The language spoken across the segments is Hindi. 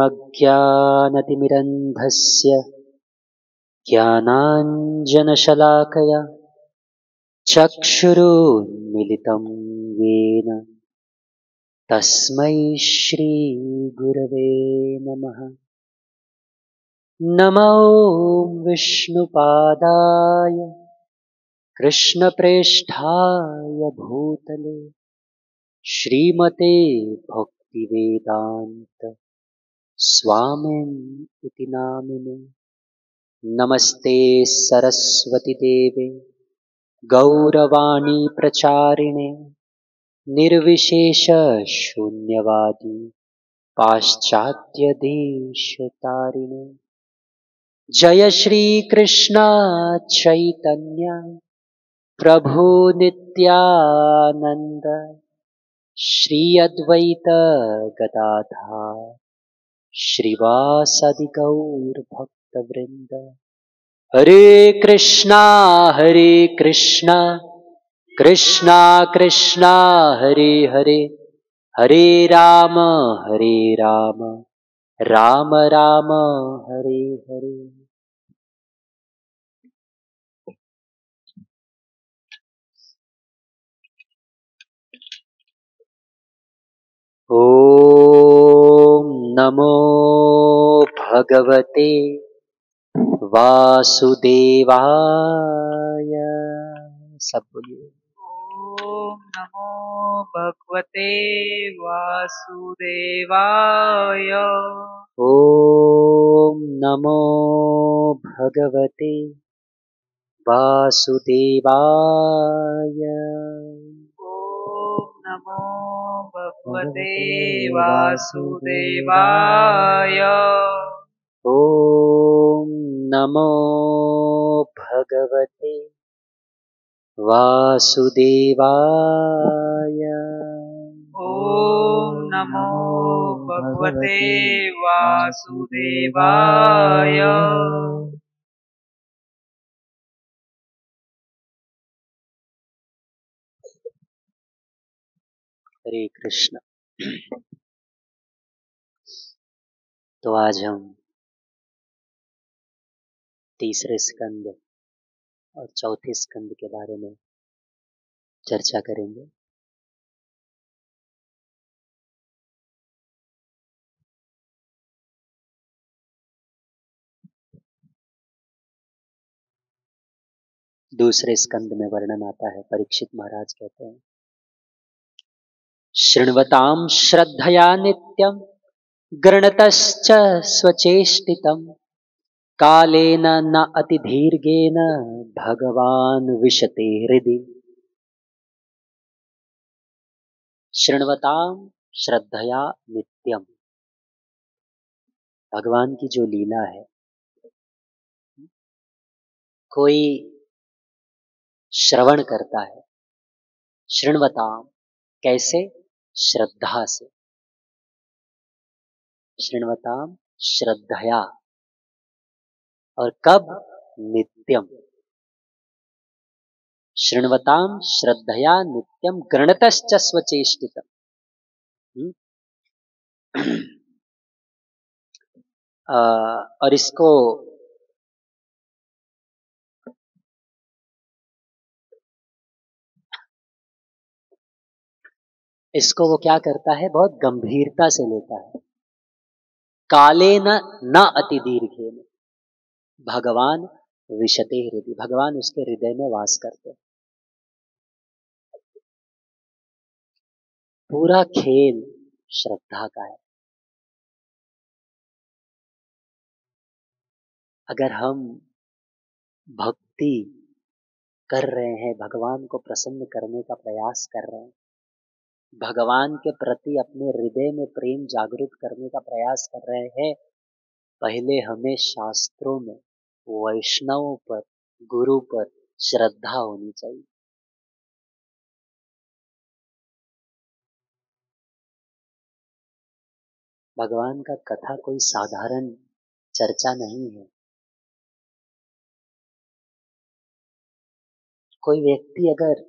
अज्ञानतिमिरन्धस्य ज्ञानाञ्जनशलाकया चक्षुरुन्मिलितं येन तस्मै श्रीगुरवे नमः। नमो विष्णुपादाय कृष्णप्रेष्ठाय भूतले श्रीमते भक्तिवेदान्त स्वामिन् इति नामिने। नमस्ते सरस्वती देवे गौरवाणी प्रचारिणे निर्विशेष शून्यवादी पाश्चात्य देशतारिणे। जय श्री कृष्ण चैतन्य प्रभु नित्यानंद श्री अद्वैत गदाधर श्रीवासदि गौर भक्तवृंद। हरे कृष्णा कृष्णा कृष्णा हरे हरे, हरे राम राम राम हरे हरे। ओम नमो भगवते वासुदेवाय। सब बोलिए। ओम नमो भगवते वासुदेवाय। ओम नमो भगवते वासुदेवाय। ओम नमो भगवते वासुदेवाय। ओम नमो भगवते वासुदेवाय। ओम नमो भगवते वासुदेवाय। हरे कृष्ण। तो आज हम तीसरे स्कंद और चौथे स्कंद के बारे में चर्चा करेंगे। दूसरे स्कंद में वर्णन आता है। परीक्षित महाराज कहते हैं, शृण्वतां श्रद्धया नित्यं गृणतश्च स्वचेष्टितं कालेन न अतिदीर्घेन भगवान् विशते हृदि। शृण्वतां श्रद्धया नित्यम, भगवान की जो लीला है, कोई श्रवण करता है। शृण्वताम कैसे? श्रद्धा से। शृण्वताम श्रद्धया, और कब? नित्यम। शृण्वताम श्रद्धया नित्यम गृणतश्च स्वचेष्टितम। और इसको वो क्या करता है? बहुत गंभीरता से लेता है। काले न अति दीर्घे, भगवान विशते हृदय, भगवान उसके हृदय में वास करते हैं। पूरा खेल श्रद्धा का है। अगर हम भक्ति कर रहे हैं, भगवान को प्रसन्न करने का प्रयास कर रहे हैं, भगवान के प्रति अपने हृदय में प्रेम जागृत करने का प्रयास कर रहे हैं, पहले हमें शास्त्रों में वैष्णवों पर, गुरु पर श्रद्धा होनी चाहिए। भगवान का कथा कोई साधारण चर्चा नहीं है। कोई व्यक्ति अगर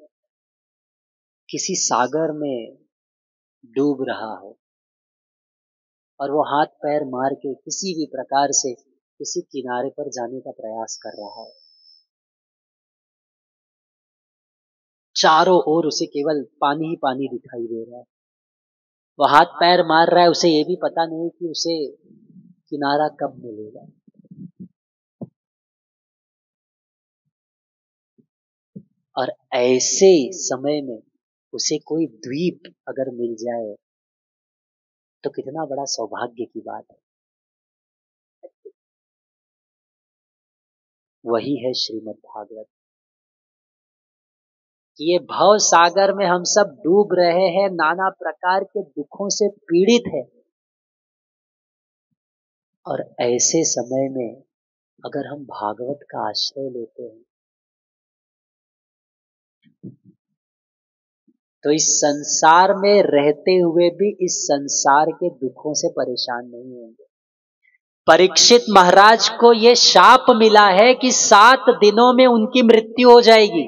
किसी सागर में डूब रहा हो और वो हाथ पैर मार के किसी भी प्रकार से किसी किनारे पर जाने का प्रयास कर रहा है। चारों ओर उसे केवल पानी ही पानी दिखाई दे रहा है। वो हाथ पैर मार रहा है, उसे ये भी पता नहीं कि उसे किनारा कब मिलेगा। और ऐसे समय में उसे कोई द्वीप अगर मिल जाए तो कितना बड़ा सौभाग्य की बात है। वही है श्रीमद् भागवत कि ये भव सागर में हम सब डूब रहे हैं, नाना प्रकार के दुखों से पीड़ित है। और ऐसे समय में अगर हम भागवत का आश्रय लेते हैं तो इस संसार में रहते हुए भी इस संसार के दुखों से परेशान नहीं होंगे। परीक्षित महाराज को यह शाप मिला है कि 7 दिनों में उनकी मृत्यु हो जाएगी।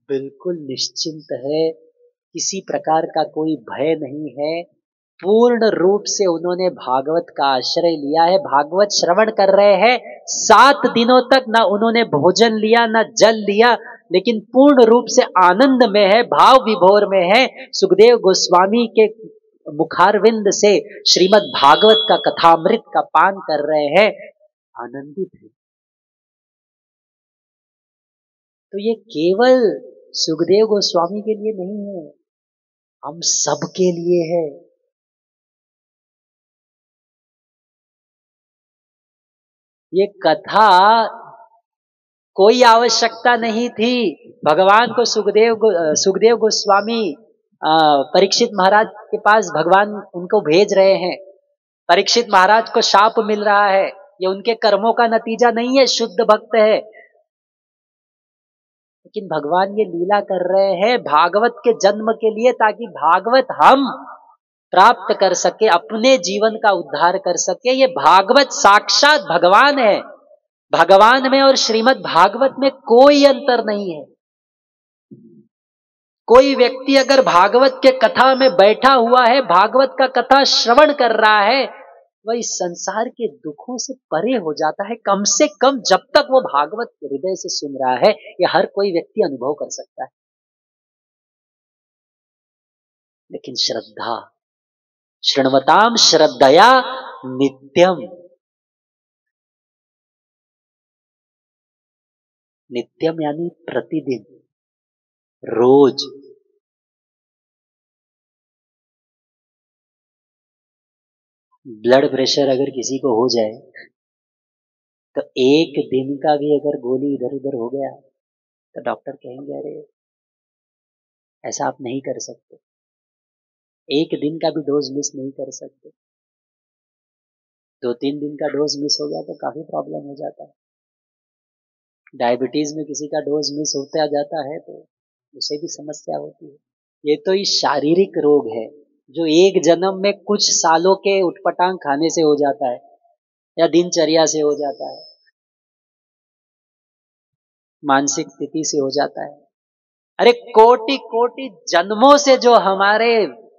बिल्कुल निश्चिंत है, किसी प्रकार का कोई भय नहीं है। पूर्ण रूप से उन्होंने भागवत का आश्रय लिया है, भागवत श्रवण कर रहे हैं। 7 दिनों तक ना उन्होंने भोजन लिया ना जल लिया, लेकिन पूर्ण रूप से आनंद में है, भाव विभोर में है। सुखदेव गोस्वामी के मुखारविंद से श्रीमद् भागवत का कथामृत का पान कर रहे हैं, आनंदित है। तो ये केवल सुखदेव गोस्वामी के लिए नहीं है, हम सबके लिए है। ये कथा कोई आवश्यकता नहीं थी। भगवान को सुखदेव गोस्वामी परीक्षित महाराज के पास भगवान उनको भेज रहे हैं। परीक्षित महाराज को शाप मिल रहा है, ये उनके कर्मों का नतीजा नहीं है, शुद्ध भक्त है। लेकिन भगवान ये लीला कर रहे हैं भागवत के जन्म के लिए, ताकि भागवत हम प्राप्त कर सके, अपने जीवन का उद्धार कर सके। ये भागवत साक्षात भगवान है। भगवान में और श्रीमद् भागवत में कोई अंतर नहीं है। कोई व्यक्ति अगर भागवत के कथा में बैठा हुआ है, भागवत का कथा श्रवण कर रहा है, वह इस संसार के दुखों से परे हो जाता है। कम से कम जब तक वो भागवत हृदय से सुन रहा है, यह हर कोई व्यक्ति अनुभव कर सकता है। लेकिन श्रद्धा, शृण्वताम श्रद्धया नित्यम, नित्यम यानी प्रतिदिन, रोज। ब्लड प्रेशर अगर किसी को हो जाए तो एक दिन का भी अगर गोली इधर उधर हो गया तो डॉक्टर कहेंगे अरे ऐसा आप नहीं कर सकते, एक दिन का भी डोज मिस नहीं कर सकते। 2-3 दिन का डोज मिस हो गया तो काफी प्रॉब्लम हो जाता है। डायबिटीज में किसी का डोज मिस होता जाता है तो उसे भी समस्या होती है। ये तो इस शारीरिक रोग है जो एक जन्म में कुछ सालों के उटपटांग खाने से हो जाता है या दिनचर्या से हो जाता है, मानसिक स्थिति से हो जाता है। अरे कोटि कोटि जन्मों से जो हमारे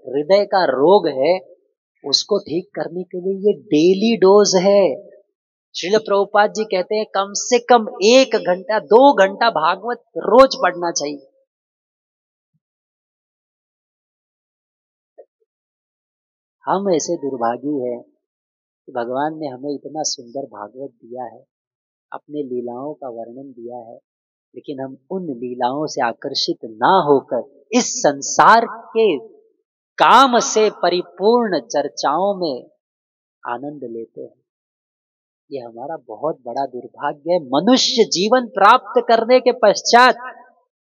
हृदय का रोग है, उसको ठीक करने के लिए ये डेली डोज है। श्रील प्रभुपाद जी कहते हैं कम से कम 1 घंटा 2 घंटा भागवत रोज पढ़ना चाहिए। हम ऐसे दुर्भागी हैं कि भगवान ने हमें इतना सुंदर भागवत दिया है, अपने लीलाओं का वर्णन दिया है, लेकिन हम उन लीलाओं से आकर्षित ना होकर इस संसार के काम से परिपूर्ण चर्चाओं में आनंद लेते हैं। ये हमारा बहुत बड़ा दुर्भाग्य है। मनुष्य जीवन प्राप्त करने के पश्चात,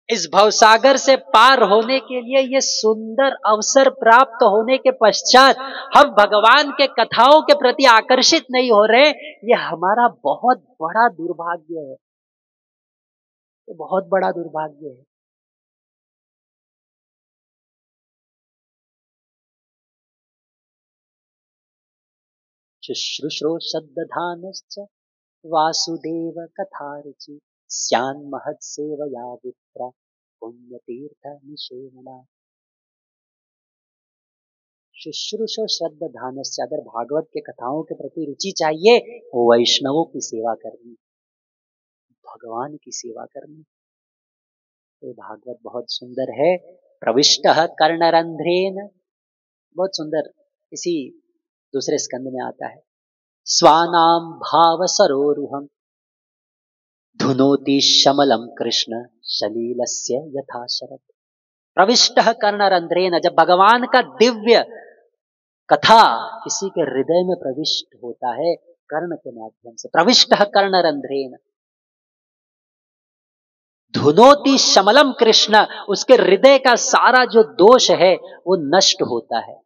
इस भवसागर से पार होने के लिए, ये सुंदर अवसर प्राप्त होने के पश्चात हम भगवान के कथाओं के प्रति आकर्षित नहीं हो रहे, ये हमारा बहुत बड़ा दुर्भाग्य है। ये बहुत बड़ा दुर्भाग्य है। शुश्रूषो शब्दधानश्च वासुदेव कथारुचि स्यान्महत्सेवया विप्रा पुण्य तीर्थ निषेवना शुश्रूषो श्रद्धा धानस्य। अगर भागवत के कथाओं के प्रति रुचि चाहिए, वो वैष्णवों की सेवा करनी, भगवान की सेवा करनी। तो भागवत बहुत सुंदर है। प्रविष्ट कर्णरंध्रेन, बहुत सुंदर, इसी दूसरे स्कंद में आता है। स्वानाम भाव सरोरुहम धुनोति शमलम कृष्ण शलीलस्य यथा शरद। प्रविष्ट कर्णरंध्रेन, जब भगवान का दिव्य कथा किसी के हृदय में प्रविष्ट होता है कर्ण के माध्यम से, प्रविष्ट कर्णरंध्रेन धुनोति शमलम कृष्ण, उसके हृदय का सारा जो दोष है वो नष्ट होता है।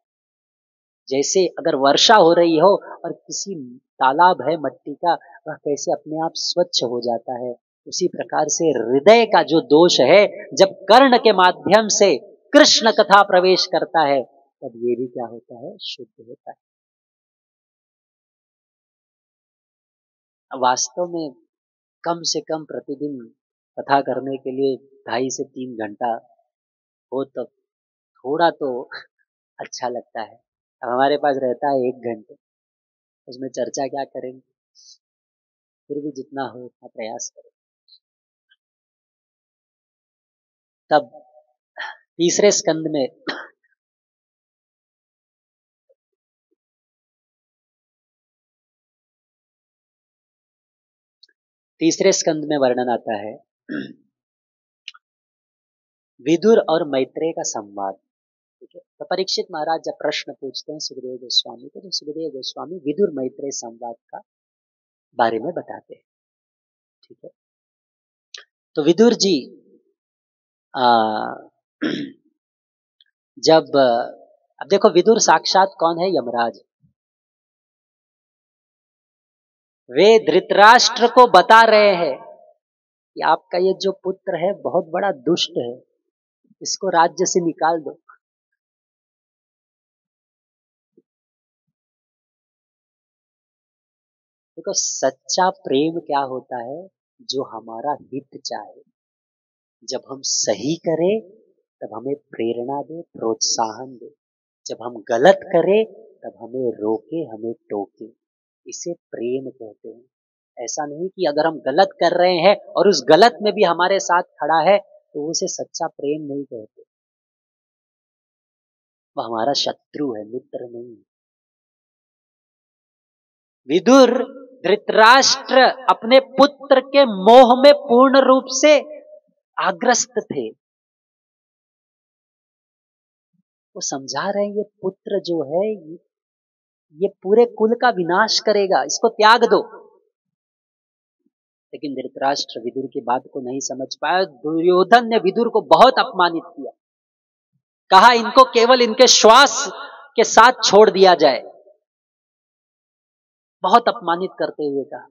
जैसे अगर वर्षा हो रही हो और किसी तालाब है मट्टी का, वह कैसे अपने आप स्वच्छ हो जाता है, उसी प्रकार से हृदय का जो दोष है जब कर्ण के माध्यम से कृष्ण कथा प्रवेश करता है, तब ये भी क्या होता है, शुद्ध होता है। वास्तव में कम से कम प्रतिदिन कथा करने के लिए 2.5 से 3 घंटा हो तब थोड़ा तो अच्छा लगता है। अब हमारे पास रहता है 1 घंटे, उसमें चर्चा क्या करेंगे, फिर भी जितना हो उतना प्रयास करें। तब तीसरे स्कंद में वर्णन आता है विदुर और मैत्रेय का संवाद। ठीक है, तो परीक्षित महाराज जब प्रश्न पूछते हैं सुखदेव गोस्वामी को, तो सुखदेव गोस्वामी विदुर मैत्रेय संवाद का बारे में बताते हैं। ठीक है, तो विदुर जी जब अब देखो विदुर साक्षात कौन है, यमराज। वे धृतराष्ट्र को बता रहे हैं कि आपका ये जो पुत्र है बहुत बड़ा दुष्ट है, इसको राज्य से निकाल दो। देखो सच्चा प्रेम क्या होता है, जो हमारा हित चाहे, जब हम सही करें तब हमें प्रेरणा दे, प्रोत्साहन दे, जब हम गलत करें तब हमें रोके, हमें टोके, इसे प्रेम कहते हैं। ऐसा नहीं कि अगर हम गलत कर रहे हैं और उस गलत में भी हमारे साथ खड़ा है तो उसे सच्चा प्रेम नहीं कहते, वह हमारा शत्रु है, मित्र नहीं। विदुर धृतराष्ट्र अपने पुत्र के मोह में पूर्ण रूप से आग्रस्त थे। वो समझा रहे हैं ये पुत्र जो है ये पूरे कुल का विनाश करेगा, इसको त्याग दो। लेकिन धृतराष्ट्र विदुर की बात को नहीं समझ पाया। दुर्योधन ने विदुर को बहुत अपमानित किया, कहा इनको केवल इनके श्वास के साथ छोड़ दिया जाए, बहुत अपमानित करते हुए कहा।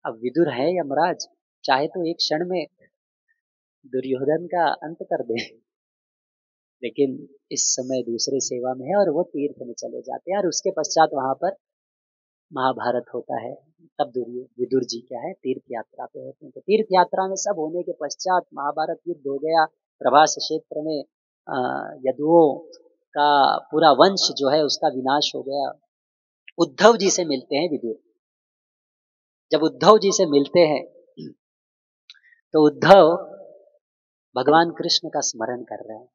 अब विदुर है यमराज, चाहे तो एक क्षण में दुर्योधन का अंत कर दे, लेकिन इस समय दूसरे सेवा में है और वो तीर्थ में चले जाते हैं और उसके पश्चात वहां पर महाभारत होता है। तब विदुर जी क्या है, तीर्थ यात्रा पे होते हैं। तो तीर्थ यात्रा में सब होने के पश्चात महाभारत युद्ध हो गया, प्रभास क्षेत्र में यदुओं का पूरा वंश जो है उसका विनाश हो गया। उद्धव जी से मिलते हैं विदुर। जब उद्धव जी से मिलते हैं तो उद्धव भगवान कृष्ण का स्मरण कर रहे हैं।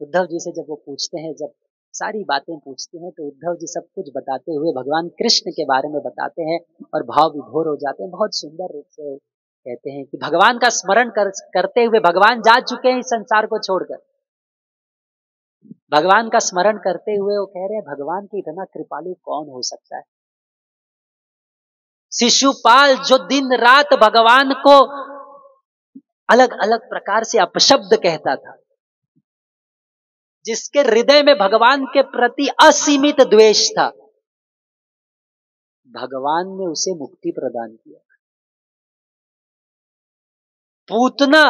उद्धव जी से जब वो पूछते हैं, जब सारी बातें पूछते हैं, तो उद्धव जी सब कुछ बताते हुए भगवान कृष्ण के बारे में बताते हैं और भाव विभोर हो जाते हैं। बहुत सुंदर रूप से कहते हैं कि भगवान का स्मरण करते हुए भगवान जा चुके हैं इस संसार को छोड़कर। भगवान का स्मरण करते हुए वो कह रहे हैं भगवान की इतना कृपालु कौन हो सकता है। शिशुपाल जो दिन रात भगवान को अलग अलग प्रकार से अपशब्द कहता था, जिसके हृदय में भगवान के प्रति असीमित द्वेष था, भगवान ने उसे मुक्ति प्रदान किया। पूतना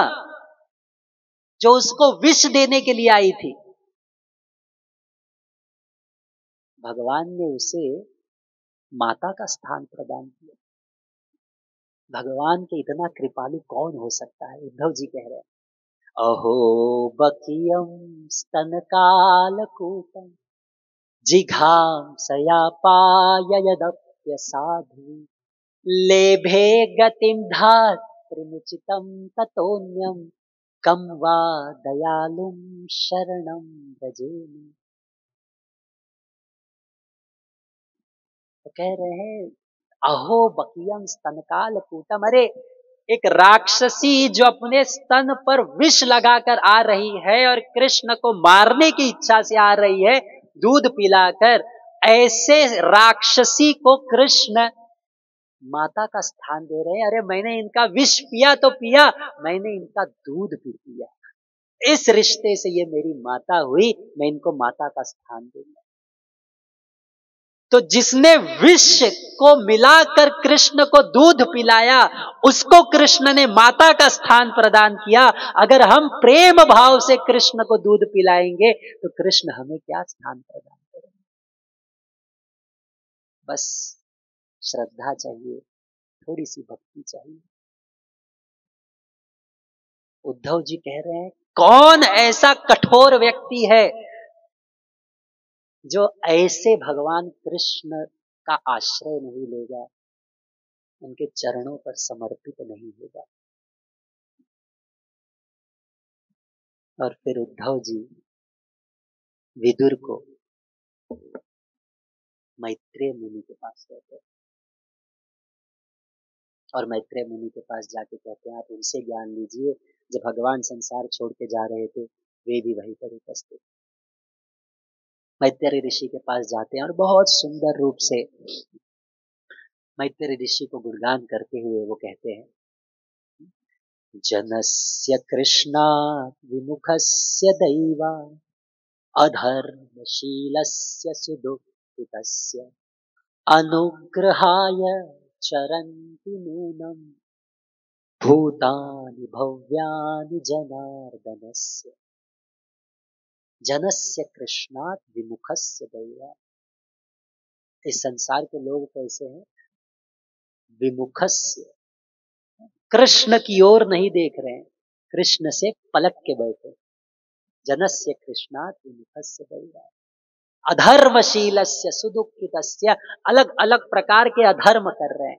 जो उसको विष देने के लिए आई थी, भगवान ने उसे माता का स्थान प्रदान किया। भगवान के इतना कृपालु कौन हो सकता है? उद्धव जी कह रहे हैं, अहो बकियम स्तनकालकूटम जिघांसयापाययदप्य साधु लेभे गतिं धात्रिमुचितं ततोऽन्यं कं वा दयालुं शरणं भजेमि। तो कह रहे हैं, अहो बकियम स्तनकाल कूटम, अरे एक राक्षसी जो अपने स्तन पर विष लगाकर आ रही है और कृष्ण को मारने की इच्छा से आ रही है दूध पिलाकर, ऐसे राक्षसी को कृष्ण माता का स्थान दे रहे हैं। अरे मैंने इनका विष पिया तो पिया, मैंने इनका दूध भी पिया, इस रिश्ते से ये मेरी माता हुई, मैं इनको माता का स्थान दूंगा। तो जिसने विष को मिलाकर कृष्ण को दूध पिलाया, उसको कृष्ण ने माता का स्थान प्रदान किया। अगर हम प्रेम भाव से कृष्ण को दूध पिलाएंगे तो कृष्ण हमें क्या स्थान प्रदान करेंगे? बस श्रद्धा चाहिए, थोड़ी सी भक्ति चाहिए। उद्धव जी कह रहे हैं, कौन ऐसा कठोर व्यक्ति है जो ऐसे भगवान कृष्ण का आश्रय नहीं लेगा, उनके चरणों पर समर्पित नहीं होगा। और फिर उद्धव जी विदुर को मैत्रेय मुनि के पास कहते हैं, और मैत्रेय मुनि के पास जाके कहते हैं, आप उनसे ज्ञान लीजिए, जब भगवान संसार छोड़ के जा रहे थे वे भी वहीं पर उपस्थित। मैत्रेय ऋषि के पास जाते हैं और बहुत सुंदर रूप से मैत्रेय ऋषि को गुणगान करते हुए वो कहते हैं, जनस्य कृष्णात् विमुखस्य दैवा अधर्मशीलस्य सुदुःखितस्य अनुग्रहाय चरन्ति नूनं भूतानि भव्यानि जनार्दनस्य। जनस्य कृष्णात् विमुखस्य दैवा, इस संसार के लोग कैसे हैं? विमुखस्य, कृष्ण की ओर नहीं देख रहे हैं, कृष्ण से पलट के बैठे। जनस्य कृष्णात् विमुखस्य दैवा अधर्मशीलस्य सुदुःखितस्य, अलग अलग प्रकार के अधर्म कर रहे हैं।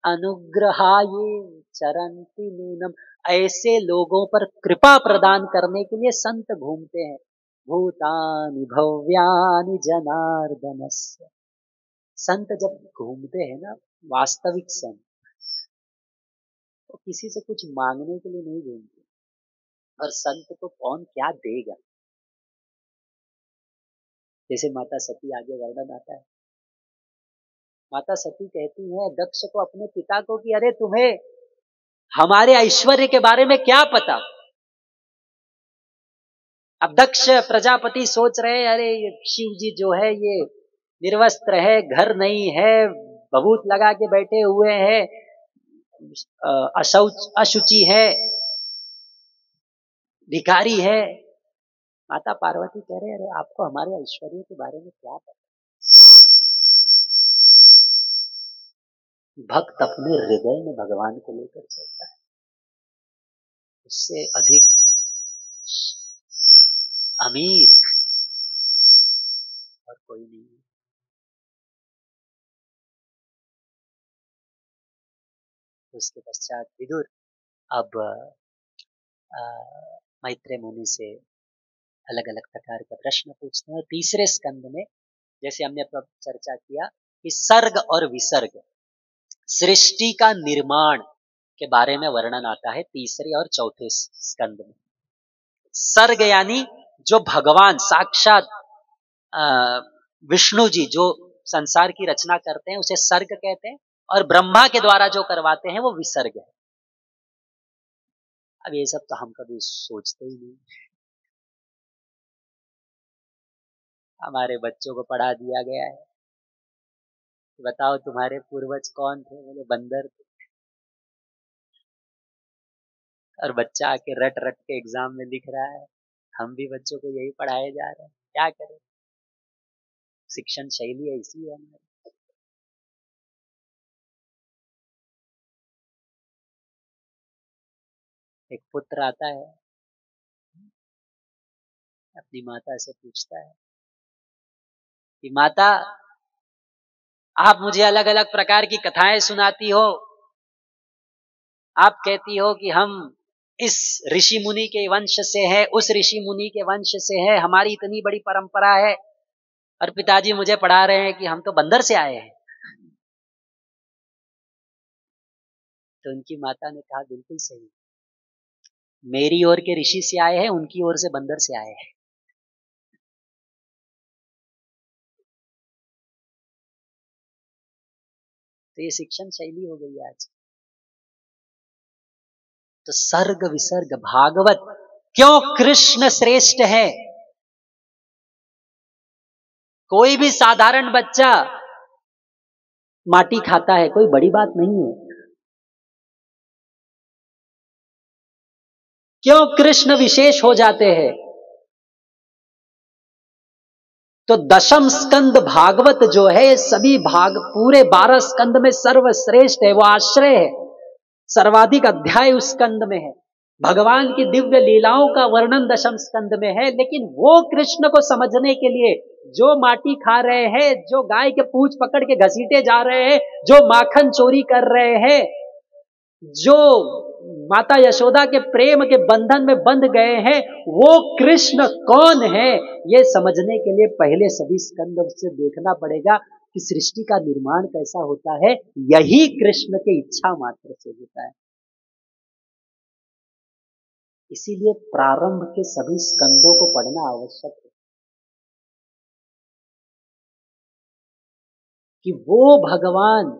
अनुग्रहाये चरन्ति नूनम, ऐसे लोगों पर कृपा प्रदान करने के लिए संत घूमते हैं। भूतानि भव्यानि जनार्दनस्य, संत जब घूमते हैं ना, वास्तविक संत, तो किसी से कुछ मांगने के लिए नहीं घूमते। और संत को कौन क्या देगा? जैसे माता सती, आगे वर्णन आता है, माता सती कहती है दक्ष को, अपने पिता को, कि अरे तुम्हें हमारे ऐश्वर्य के बारे में क्या पता। अब दक्ष प्रजापति सोच रहे, अरे ये शिव जी जो है ये निर्वस्त्र है, घर नहीं है, भभूत लगा के बैठे हुए हैं, अशुचि है, भिखारी है। माता पार्वती कह रहे, अरे आपको हमारे ऐश्वर्य के बारे में क्या पता? भक्त अपने हृदय में भगवान को लेकर चलता है, उससे अधिक अमीर और कोई नहीं है। उसके पश्चात विदुर अब मैत्रेय मुनि से अलग अलग प्रकार का प्रश्न पूछते हैं। तीसरे स्कंद में, जैसे हमने चर्चा किया कि सर्ग और विसर्ग, सृष्टि का निर्माण के बारे में वर्णन आता है तीसरे और चौथे स्कंद में। सर्ग यानी जो भगवान साक्षात विष्णु जी जो संसार की रचना करते हैं उसे सर्ग कहते हैं, और ब्रह्मा के द्वारा जो करवाते हैं वो विसर्ग है। अब ये सब तो हम कभी सोचते ही नहीं। हमारे बच्चों को पढ़ा दिया गया है, बताओ तुम्हारे पूर्वज कौन थे? बोले बंदर थे। और बच्चा आके रट रट के एग्जाम में लिख रहा है। हम भी बच्चों को यही पढ़ाए जा रहे हैं, क्या करें? शिक्षण शैली ऐसी है हमारी। एक पुत्र आता है, अपनी माता से पूछता है कि माता, आप मुझे अलग अलग प्रकार की कथाएं सुनाती हो, आप कहती हो कि हम इस ऋषि मुनि के वंश से है, उस ऋषि मुनि के वंश से है, हमारी इतनी बड़ी परंपरा है, और पिताजी मुझे पढ़ा रहे हैं कि हम तो बंदर से आए हैं। तो उनकी माता ने कहा, बिल्कुल सही, मेरी ओर के ऋषि से आए हैं, उनकी ओर से बंदर से आए हैं। तो ये शिक्षण शैली हो गई आज। तो सर्ग विसर्ग भागवत क्यों कृष्ण श्रेष्ठ है। कोई भी साधारण बच्चा माटी खाता है, कोई बड़ी बात नहीं है। क्यों कृष्ण विशेष हो जाते हैं। तो दशम स्कंद भागवत जो है, सभी पूरे 12 स्कंद में सर्वश्रेष्ठ है, वो आश्रय है, सर्वाधिक अध्याय उस स्कंद में है। भगवान की दिव्य लीलाओं का वर्णन दशम स्कंद में है। लेकिन वो कृष्ण को समझने के लिए जो माटी खा रहे हैं, जो गाय के पूंछ पकड़ के घसीटे जा रहे हैं, जो माखन चोरी कर रहे हैं, जो माता यशोदा के प्रेम के बंधन में बंध गए हैं, वो कृष्ण कौन है, ये समझने के लिए पहले सभी स्कंद से देखना पड़ेगा कि सृष्टि का निर्माण कैसा होता है। यही कृष्ण के इच्छा मात्र से होता है। इसीलिए प्रारंभ के सभी स्कंदों को पढ़ना आवश्यक है कि वो भगवान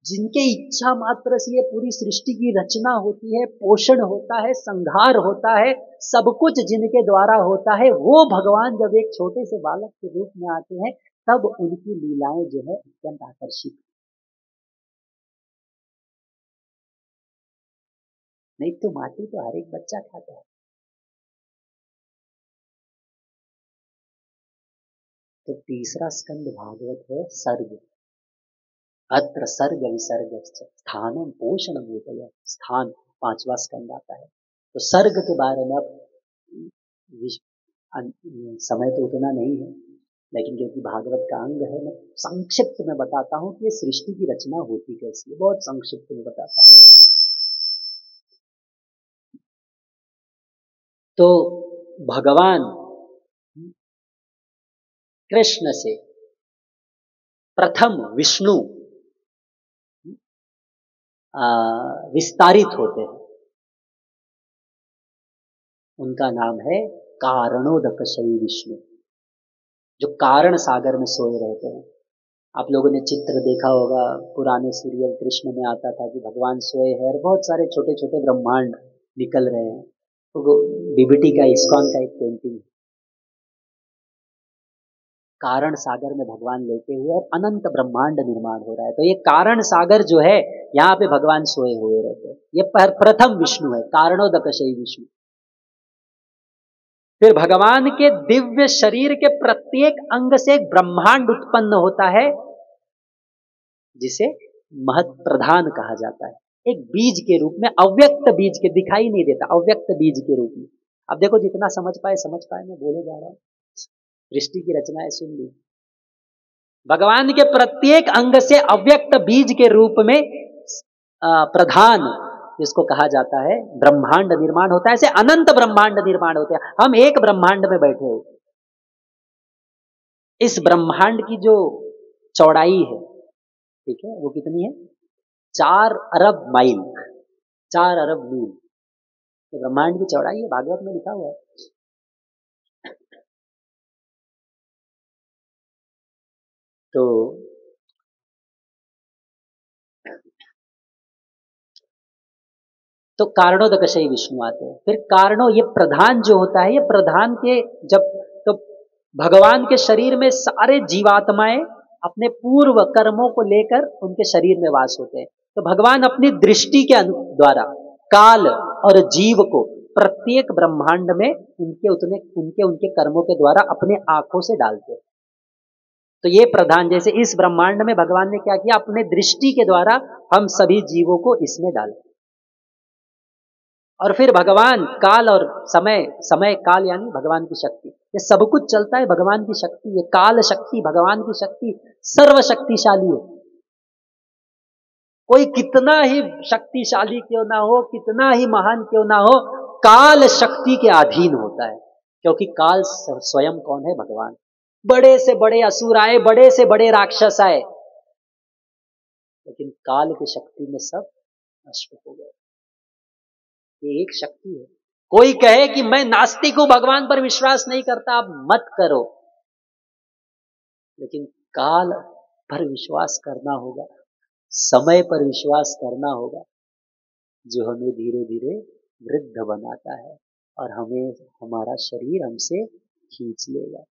जिनके इच्छा मात्र से ये पूरी सृष्टि की रचना होती है, पोषण होता है, संहार होता है, सब कुछ जिनके द्वारा होता है, वो भगवान जब एक छोटे से बालक के रूप में आते हैं, तब उनकी लीलाएं जो है अत्यंत आकर्षित। नहीं तो माटी तो हर एक बच्चा खाता है। तो तीसरा स्कंद भागवत है सर्ग। अत्र सर्ग विसर्ग स्थानम पोषण भूतय, स्थान 5वां स्कंद आता है। तो सर्ग के बारे में अब समय तो उतना नहीं है, लेकिन क्योंकि भागवत का अंग है, मैं संक्षिप्त में बताता हूं कि ये सृष्टि की रचना होती कैसी है, बहुत संक्षिप्त में बताता हूं। तो भगवान कृष्ण से प्रथम विष्णु विस्तारित होते हैं। उनका नाम है कारणोदकशयी विष्णु, जो कारण सागर में सोए रहते हैं। आप लोगों ने चित्र देखा होगा, पुराने सीरियल कृष्ण में आता था कि भगवान सोए हैं और बहुत सारे छोटे छोटे ब्रह्मांड निकल रहे हैं। तो बीबीटी का, इस्कॉन का एक पेंटिंग, कारण सागर में भगवान लेटे हुए और अनंत ब्रह्मांड निर्माण हो रहा है। तो ये कारण सागर जो है, यहाँ पे भगवान सोए हुए रहते हैं। ये प्रथम विष्णु है, कारणोदकशयी विष्णु। फिर भगवान के दिव्य शरीर के प्रत्येक अंग से एक ब्रह्मांड उत्पन्न होता है, जिसे महत् प्रधान कहा जाता है। एक बीज के रूप में, अव्यक्त बीज के, दिखाई नहीं देता, अव्यक्त बीज के रूप में। अब देखो, जितना समझ पाए मैं बोले जा रहा हूं। सृष्टि की रचनाएं सुन ली। भगवान के प्रत्येक अंग से अव्यक्त बीज के रूप में प्रधान, जिसको कहा जाता है, ब्रह्मांड निर्माण होता है। ऐसे अनंत ब्रह्मांड निर्माण होते हैं। हम एक ब्रह्मांड में बैठे हो। इस ब्रह्मांड की जो चौड़ाई है, ठीक है, वो कितनी है? 4 अरब माइल, 4 अरब मील। तो ब्रह्मांड की चौड़ाई है, भागवत में लिखा हुआ है। तो कारणोदकशयी विष्णु आते हैं। फिर कारणो, ये प्रधान जो होता है, ये प्रधान के जब, तो भगवान के शरीर में सारे जीवात्माएं अपने पूर्व कर्मों को लेकर उनके शरीर में वास होते हैं। तो भगवान अपनी दृष्टि के द्वारा काल और जीव को प्रत्येक ब्रह्मांड में उनके कर्मों के द्वारा अपने आंखों से डालते हैं। तो ये प्रधान, जैसे इस ब्रह्मांड में भगवान ने क्या किया, अपने दृष्टि के द्वारा हम सभी जीवों को इसमें डाला। और फिर भगवान, काल और समय, समय काल यानी भगवान की शक्ति, ये सब कुछ चलता है भगवान की शक्ति, ये काल शक्ति, भगवान की शक्ति सर्वशक्तिशाली है। कोई कितना ही शक्तिशाली क्यों ना हो, कितना ही महान क्यों ना हो, काल शक्ति के अधीन होता है, क्योंकि काल स्वयं कौन है? भगवान। बड़े से बड़े असुर आए, बड़े से बड़े राक्षस आए, लेकिन काल की शक्ति में सब नष्ट हो गए। ये एक शक्ति है। कोई कहे कि मैं नास्तिक हूं, भगवान पर विश्वास नहीं करता, आप मत करो, लेकिन काल पर विश्वास करना होगा, समय पर विश्वास करना होगा, जो हमें धीरे धीरे वृद्ध बनाता है और हमें, हमारा शरीर हमसे खींच लेगा।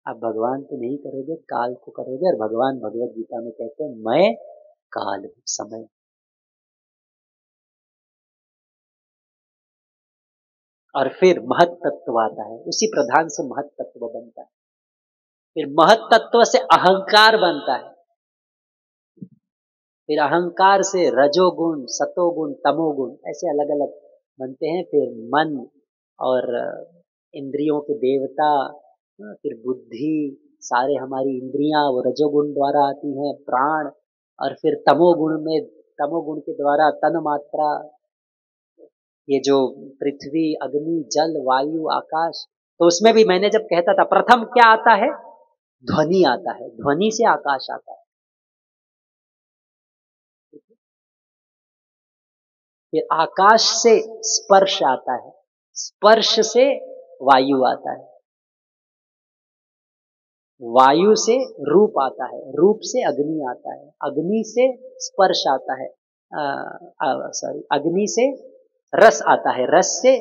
आप भगवान को नहीं करोगे, काल को करोगे। और भगवान भगवत गीता में कहते हैं, मैं काल हूं, समय। और फिर महत तत्व आता है, उसी प्रधान से महत तत्व बनता है, फिर महत तत्व से अहंकार बनता है, फिर अहंकार से रजोगुण, सतोगुण, तमोगुण, ऐसे अलग अलग बनते हैं। फिर मन और इंद्रियों के देवता, फिर बुद्धि, सारे हमारी इंद्रियां वो रजोगुण द्वारा आती हैं, प्राण, और फिर तमोगुण में, तमोगुण के द्वारा तन मात्रा, ये जो पृथ्वी, अग्नि, जल, वायु, आकाश। तो उसमें भी मैंने जब कहता था, प्रथम क्या आता है? ध्वनि आता है, ध्वनि से आकाश आता है, फिर आकाश से स्पर्श आता है, स्पर्श से वायु आता है, वायु से रूप आता है, रूप से अग्नि आता है, अग्नि से स्पर्श आता है, अग्नि से रस आता है, रस से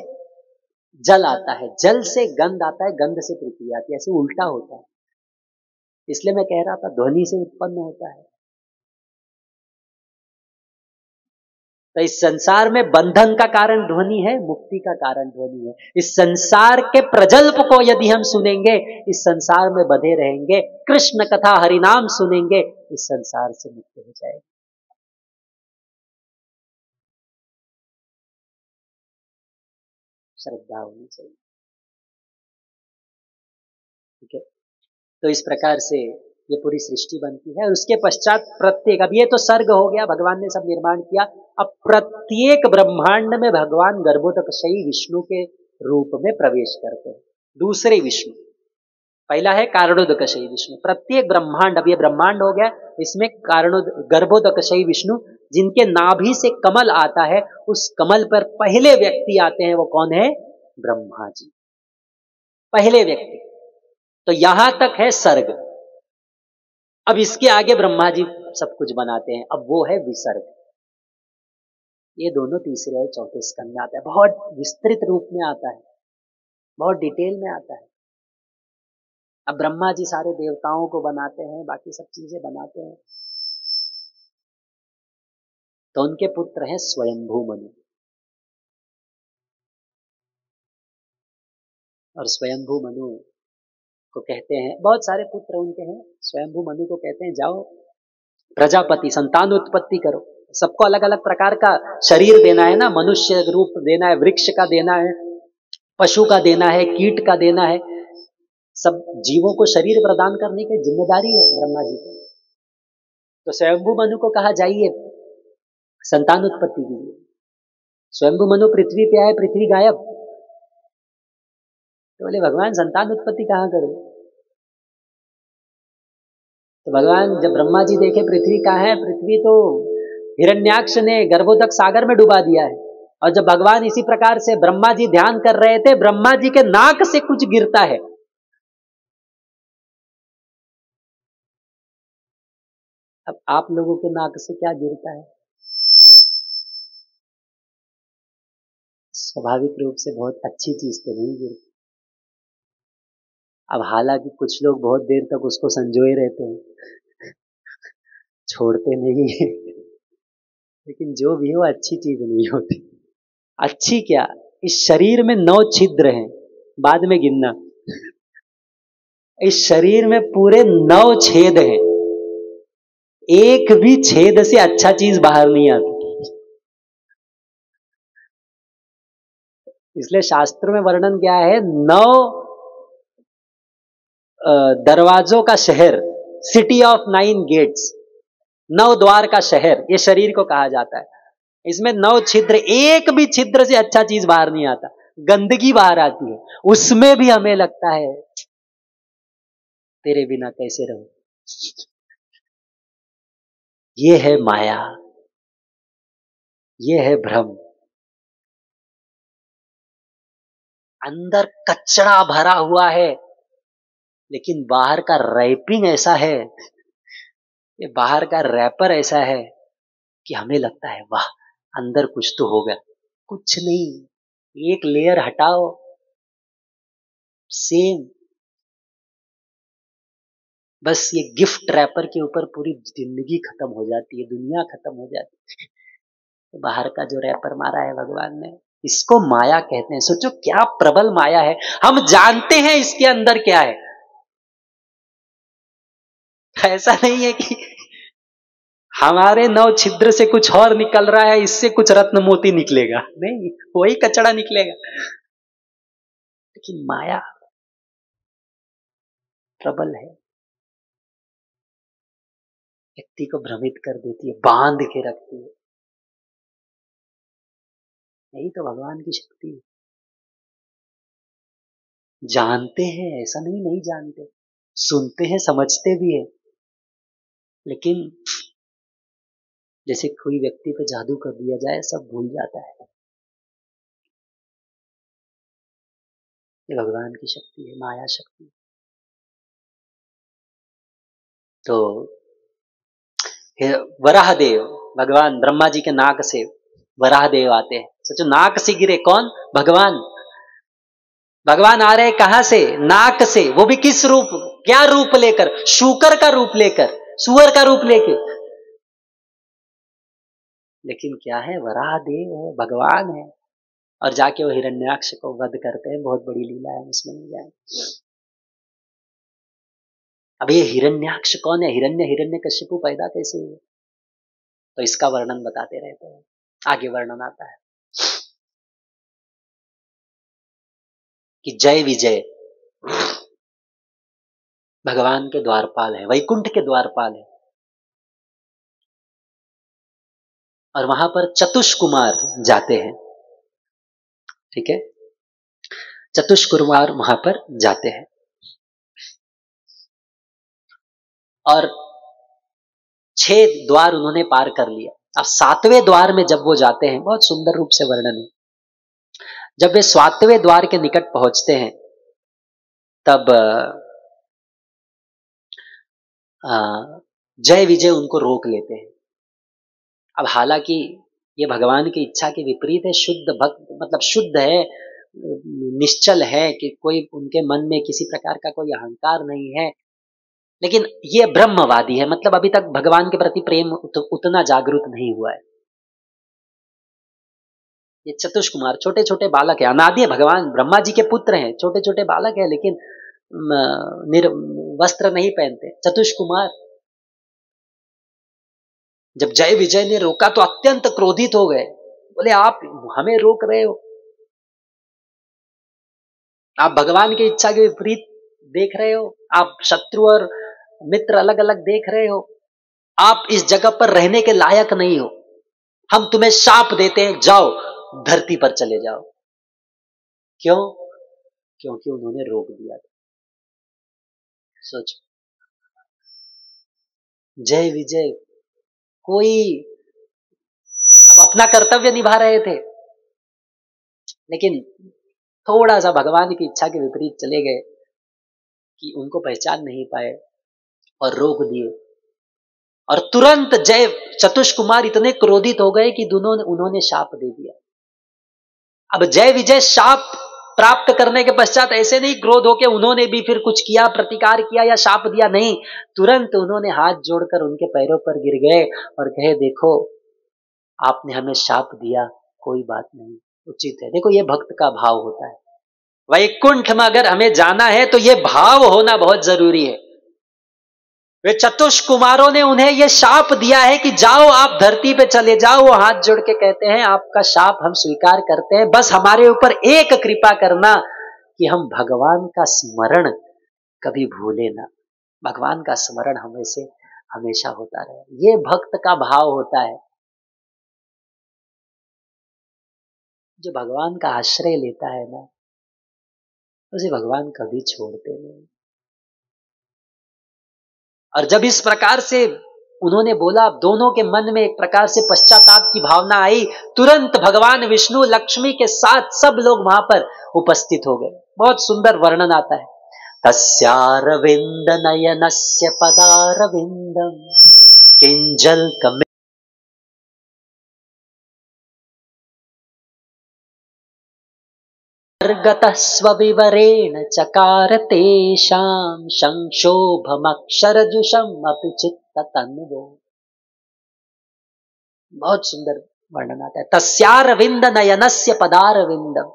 जल आता है, जल से गंध आता है, गंध से पृथ्वी आती है, ऐसे उल्टा होता है। इसलिए मैं कह रहा था ध्वनि से उत्पन्न होता है। तो इस संसार में बंधन का कारण ध्वनि है, मुक्ति का कारण ध्वनि है। इस संसार के प्रजल्प को यदि हम सुनेंगे, इस संसार में बंधे रहेंगे, कृष्ण कथा हरिनाम सुनेंगे, इस संसार से मुक्त हो जाएंगे। श्रद्धा होनी चाहिए, ठीक है। तो इस प्रकार से ये पूरी सृष्टि बनती है। और उसके पश्चात प्रत्येक, अब ये तो सर्ग हो गया, भगवान ने सब निर्माण किया। अब प्रत्येक ब्रह्मांड में भगवान गर्भोदकशयी विष्णु के रूप में प्रवेश करते हैं। दूसरे विष्णु, पहला है कारणोदकशयी विष्णु। प्रत्येक ब्रह्मांड, अब ये ब्रह्मांड हो गया, इसमें गर्भोदकशयी विष्णु, जिनके नाभि से कमल आता है, उस कमल पर पहले व्यक्ति आते हैं, वो कौन है? ब्रह्मा जी, पहले व्यक्ति। तो यहां तक है सर्ग। अब इसके आगे ब्रह्मा जी सब कुछ बनाते हैं, अब वो है विसर्ग। ये दोनों तीसरे और चौथे स्कंद में आता है, बहुत विस्तृत रूप में आता है, बहुत डिटेल में आता है। अब ब्रह्मा जी सारे देवताओं को बनाते हैं, बाकी सब चीजें बनाते हैं। तो उनके पुत्र हैं स्वयंभू मनु, और स्वयंभू मनु को कहते हैं, बहुत सारे पुत्र उनके हैं। स्वयंभू मनु को कहते हैं, जाओ प्रजापति, संतान उत्पत्ति करो। सबको अलग अलग प्रकार का शरीर देना है ना, मनुष्य रूप देना है, वृक्ष का देना है, पशु का देना है, कीट का देना है, सब जीवों को शरीर प्रदान करने की जिम्मेदारी है ब्रह्मा जी की। तो स्वयंभू मनु को कहा, जाइए संतान उत्पत्ति कीजिए। स्वयंभू मनु पृथ्वी पे आए, पृथ्वी गायब। तो बोले भगवान संतान उत्पत्ति कहाँ करूं? तो भगवान जब ब्रह्मा जी देखे पृथ्वी कहाँ है, पृथ्वी तो हिरण्याक्ष ने गर्भोदक सागर में डुबा दिया है। और जब भगवान इसी प्रकार से ब्रह्मा जी ध्यान कर रहे थे, ब्रह्मा जी के नाक से कुछ गिरता है। अब आप लोगों के नाक से क्या गिरता है? स्वाभाविक रूप से बहुत अच्छी चीज तो नहीं गिरती। अब हालांकि कुछ लोग बहुत देर तक उसको संजोए रहते हैं, छोड़ते नहीं है, लेकिन जो भी हो अच्छी चीज नहीं होती। अच्छी क्या, इस शरीर में 9 छिद्र हैं, बाद में गिनना। इस शरीर में पूरे 9 छेद हैं, एक भी छेद से अच्छा चीज बाहर नहीं आती। इसलिए शास्त्र में वर्णन क्या है, 9 दरवाजों का शहर, सिटी ऑफ 9 गेट्स, 9 द्वार का शहर, ये शरीर को कहा जाता है। इसमें 9 छिद्र, एक भी छिद्र से अच्छा चीज बाहर नहीं आता, गंदगी बाहर आती है। उसमें भी हमें लगता है तेरे बिना कैसे रहूं। ये है माया, ये है भ्रम। अंदर कचरा भरा हुआ है, लेकिन बाहर का रैपिंग ऐसा है, ये बाहर का रैपर ऐसा है कि हमें लगता है वाह अंदर कुछ तो होगा। कुछ नहीं, एक लेयर हटाओ, सेम। बस ये गिफ्ट रैपर के ऊपर पूरी जिंदगी खत्म हो जाती है, दुनिया खत्म हो जाती है। तो बाहर का जो रैपर मारा है भगवान ने, इसको माया कहते हैं। सोचो क्या प्रबल माया है, हम जानते हैं इसके अंदर क्या है। ऐसा नहीं है कि हमारे 9 छिद्र से कुछ और निकल रहा है, इससे कुछ रत्न मोती निकलेगा, नहीं, वही कचड़ा निकलेगा। लेकिन माया प्रबल है, व्यक्ति को भ्रमित कर देती है, बांध के रखती है। यही तो भगवान की शक्ति है। जानते हैं, ऐसा नहीं नहीं जानते, सुनते हैं, समझते भी है, लेकिन जैसे कोई व्यक्ति पे जादू कर दिया जाए, सब भूल जाता है। ये भगवान की शक्ति है, माया शक्ति। तो वराह देव, भगवान ब्रह्मा जी के नाक से वराह देव आते हैं। सोचो नाक से गिरे कौन, भगवान। भगवान आ रहे कहां से, नाक से, वो भी किस रूप, क्या रूप लेकर, शूकर का रूप लेकर, सुअर का रूप लेकर। लेकिन क्या है, वराह देव है, भगवान है। और जाके वो हिरण्याक्ष को वध करते हैं। बहुत बड़ी लीला है, उसमें नहीं जाए। अब ये हिरण्याक्ष कौन है, हिरण्यकशिपु पैदा कैसे हुए, तो इसका वर्णन बताते रहते हैं। आगे वर्णन आता है कि जय विजय भगवान के द्वारपाल है, वैकुंठ के द्वारपाल है। और वहां पर चतुष्कुमार जाते हैं, ठीक है, चतुष्कुमार वहां पर जाते हैं। और 6 द्वार उन्होंने पार कर लिया। अब 7वें द्वार में जब वो जाते हैं, बहुत सुंदर रूप से वर्णन है। जब वे 7वें द्वार के निकट पहुंचते हैं, तब जय विजय उनको रोक लेते हैं। अब हालांकि ये भगवान की इच्छा के विपरीत है, शुद्ध भक्त मतलब शुद्ध है, निश्चल है, कि कोई उनके मन में किसी प्रकार का कोई अहंकार नहीं है, लेकिन ये ब्रह्मवादी है, मतलब अभी तक भगवान के प्रति प्रेम उतना जागृत नहीं हुआ है। ये चतुष्कुमार छोटे छोटे बालक है, अनादि है, भगवान ब्रह्मा जी के पुत्र हैं, छोटे छोटे बालक है, लेकिन वस्त्र नहीं पहनते। चतुष्कुमार जब जय विजय ने रोका तो अत्यंत क्रोधित हो गए, बोले आप हमें रोक रहे हो, आप भगवान की इच्छा के विपरीत देख रहे हो, आप शत्रु और मित्र अलग अलग देख रहे हो, आप इस जगह पर रहने के लायक नहीं हो, हम तुम्हें शाप देते हैं, जाओ धरती पर चले जाओ। क्यों? क्योंकि उन्होंने रोक दिया था। सोचो, जय विजय कोई अब अपना कर्तव्य निभा रहे थे, लेकिन थोड़ा सा भगवान की इच्छा के विपरीत चले गए कि उनको पहचान नहीं पाए और रोक दिए। और तुरंत जय चतुष्कुमार इतने क्रोधित हो गए कि उन्होंने शाप दे दिया। अब जय विजय शाप प्राप्त करने के पश्चात ऐसे नहीं क्रोध होके उन्होंने भी फिर कुछ किया, प्रतिकार किया या शाप दिया, नहीं, तुरंत उन्होंने हाथ जोड़कर उनके पैरों पर गिर गए और कहे देखो आपने हमें शाप दिया, कोई बात नहीं, उचित है। देखो ये भक्त का भाव होता है। वैकुंठ में अगर हमें जाना है तो ये भाव होना बहुत जरूरी है। वे चतुष्क कुमारों ने उन्हें यह शाप दिया है कि जाओ आप धरती पे चले जाओ। वो हाथ जोड़ के कहते हैं आपका शाप हम स्वीकार करते हैं, बस हमारे ऊपर एक कृपा करना कि हम भगवान का स्मरण कभी भूले ना, भगवान का स्मरण हमें से हमेशा होता रहे। ये भक्त का भाव होता है, जो भगवान का आश्रय लेता है ना, उसे भगवान कभी छोड़ते नहीं। और जब इस प्रकार से उन्होंने बोला, दोनों के मन में एक प्रकार से पश्चाताप की भावना आई। तुरंत भगवान विष्णु लक्ष्मी के साथ सब लोग वहां पर उपस्थित हो गए। बहुत सुंदर वर्णन आता है। तस्यारविंद नयनस्य पदारविंदम किंजल कमे गतः स्वविवरेण चकार तेषां संक्षोभमक्षरजुषम् अपि चित्ततन्वो। बहुत सुंदर वर्णन आता है। तस्यारविंद नयनस्य पदारविंदम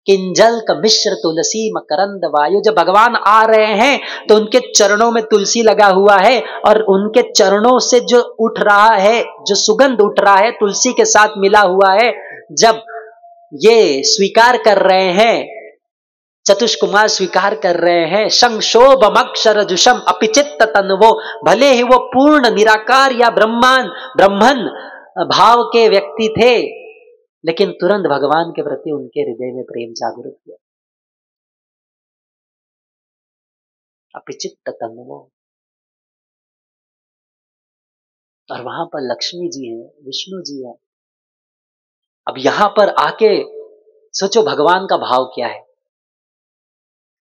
किंजल का मिश्र तुलसी मकरंद वायु। जब भगवान आ रहे हैं तो उनके चरणों में तुलसी लगा हुआ है और उनके चरणों से जो उठ रहा है, जो सुगंध उठ रहा है, तुलसी के साथ मिला हुआ है। जब ये स्वीकार कर रहे हैं, चतुष्क कुमार स्वीकार कर रहे हैं, संक्षोभमक्षर जुषम अपिचित्त तन्वो, भले ही वो पूर्ण निराकार या ब्रह्मन भाव के व्यक्ति थे, लेकिन तुरंत भगवान के प्रति उनके हृदय में प्रेम जागृत हुआ। अपिचित्त तन्वो। और वहां पर लक्ष्मी जी हैं, विष्णु जी हैं। अब यहां पर आके सोचो भगवान का भाव क्या है।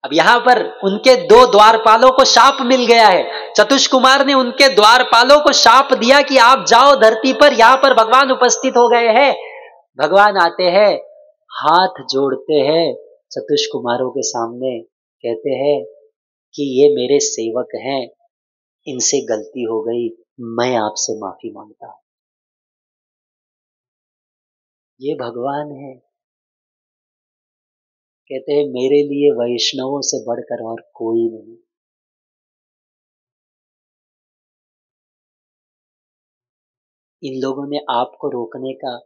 अब यहां पर उनके दो द्वारपालों को शाप मिल गया है। चतुष्क कुमार ने उनके द्वारपालों को शाप दिया कि आप जाओ धरती पर, यहां पर भगवान उपस्थित हो गए हैं। भगवान आते हैं, हाथ जोड़ते हैं चतुष्क कुमारों के सामने, कहते हैं कि ये मेरे सेवक हैं, इनसे गलती हो गई, मैं आपसे माफी मांगता हूं। ये भगवान है। कहते हैं मेरे लिए वैष्णवों से बढ़कर और कोई नहीं। इन लोगों ने आपको रोकने का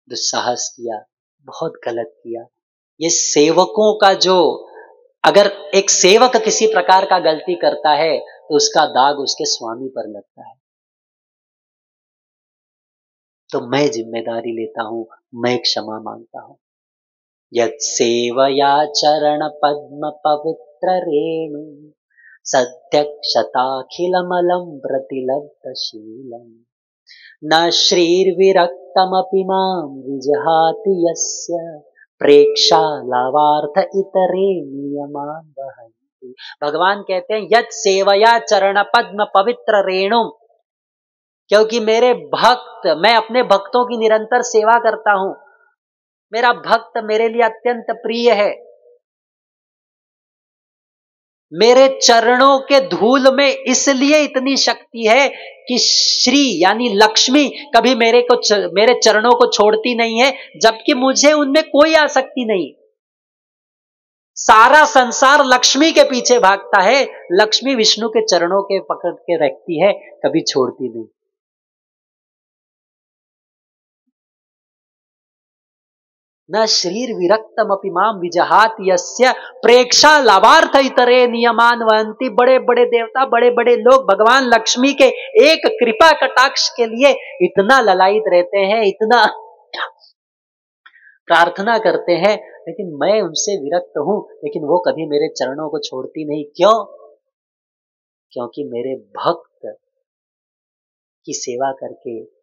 दुस्साहस किया, बहुत गलत किया। ये सेवकों का जो, अगर एक सेवक किसी प्रकार का गलती करता है तो उसका दाग उसके स्वामी पर लगता है। तो मैं जिम्मेदारी लेता हूं, मैं क्षमा मांगता हूं। यत् सेवया चरण पद्म पवित्र रेणु सत्यक्षताखिलमलं प्रतिलब्धशीलम् न श्रीर्विरक्तमपि मां विजहाति यस्य प्रेक्षा लावार्थ इतरे नियमान वहन्ति। भगवान कहते हैं यत् सेवया चरण पद्म पवित्र रेणु, क्योंकि मेरे भक्त, मैं अपने भक्तों की निरंतर सेवा करता हूं। मेरा भक्त मेरे लिए अत्यंत प्रिय है। मेरे चरणों के धूल में इसलिए इतनी शक्ति है कि श्री यानी लक्ष्मी कभी मेरे चरणों को छोड़ती नहीं है, जबकि मुझे उनमें कोई आसक्ति नहीं। सारा संसार लक्ष्मी के पीछे भागता है, लक्ष्मी विष्णु के चरणों के पकड़ के रखती है, कभी छोड़ती नहीं। न शरीर विरक्तम अपि माम विजहात यस्य प्रेक्षा लाभार्थ इतरे नियमान वहन्ति। बड़े बड़े देवता, बड़े बड़े लोग भगवान लक्ष्मी के एक कृपा कटाक्ष के लिए इतना ललायित रहते हैं, इतना प्रार्थना करते हैं, लेकिन मैं उनसे विरक्त हूं, लेकिन वो कभी मेरे चरणों को छोड़ती नहीं। क्यों? क्योंकि मेरे भक्त की सेवा करके,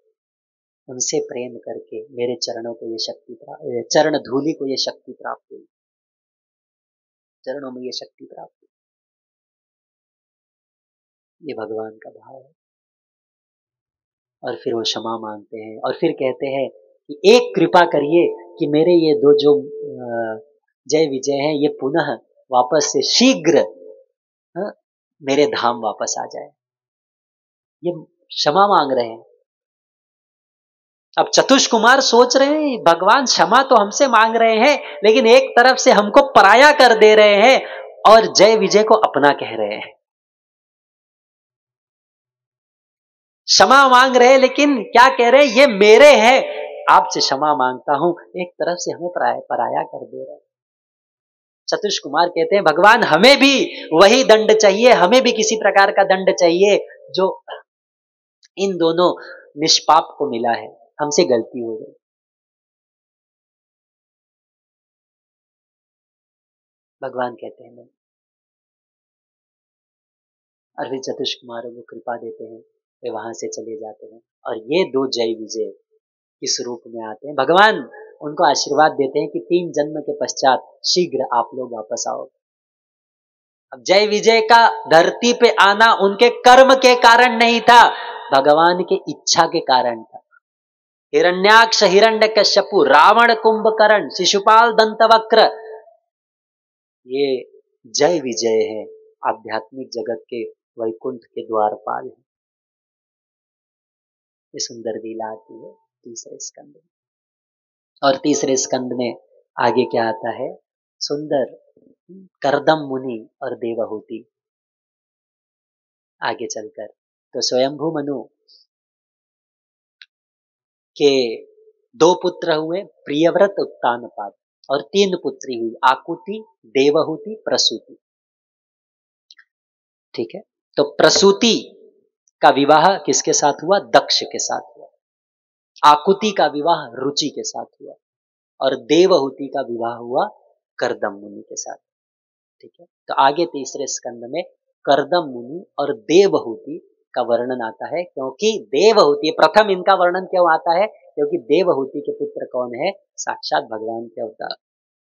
उनसे प्रेम करके मेरे चरणों को ये शक्ति प्राप्त, चरण धूलि को ये शक्ति प्राप्त हुई, चरणों में ये शक्ति प्राप्त हुई। ये भगवान का भाव है। और फिर वो क्षमा मांगते हैं और फिर कहते हैं कि एक कृपा करिए कि मेरे ये दो जो जय विजय हैं, ये पुनः वापस से शीघ्र मेरे धाम वापस आ जाए। ये क्षमा मांग रहे हैं। अब चतुष्क कुमार सोच रहे हैं भगवान क्षमा तो हमसे मांग रहे हैं, लेकिन एक तरफ से हमको पराया कर दे रहे हैं और जय विजय को अपना कह रहे हैं। क्षमा मांग रहे लेकिन क्या कह रहे, ये मेरे हैं, आपसे क्षमा मांगता हूं। एक तरफ से हमें पराया कर दे रहे। सतीश कुमार कहते हैं भगवान हमें भी वही दंड चाहिए, हमें भी किसी प्रकार का दंड चाहिए जो इन दोनों निष्पाप को मिला है, हमसे गलती हो गई। भगवान कहते हैं नहीं। और फिर सतीश कुमार को कृपा देते हैं, वे वहां से चले जाते हैं। और ये दो जय विजय इस रूप में आते हैं। भगवान उनको आशीर्वाद देते हैं कि 3 जन्म के पश्चात शीघ्र आप लोग वापस आओ। अब जय विजय का धरती पे आना उनके कर्म के कारण नहीं था, भगवान के इच्छा के कारण था। हिरण्याक्ष, हिरण्यकश्यपु, रावण, कुंभकर्ण, शिशुपाल, दंतवक्र, ये जय विजय है, आध्यात्मिक जगत के वैकुंठ के द्वारपाल है। ये सुंदर लीला आती है तीसरे स्कंद में। और तीसरे स्कंद में आगे क्या आता है, सुंदर करदम मुनि और देवहूति। आगे चलकर तो स्वयंभू मनु के 2 पुत्र हुए, प्रियव्रत, उत्तानपाद, और 3 पुत्री हुई, आकुति, देवहूति, प्रसूति। ठीक है, तो प्रसूति का विवाह किसके साथ हुआ, दक्ष के साथ हुआ। आकुति का विवाह रुचि के साथ हुआ और देवहूति का विवाह हुआ करदम मुनि के साथ। ठीक है, तो आगे तीसरे स्कंद में करदम मुनि और देवहूति का वर्णन आता है, क्योंकि देवहूति प्रथम, इनका वर्णन क्यों आता है, क्योंकि देवहूति के पुत्र कौन है, साक्षात भगवान के अवतार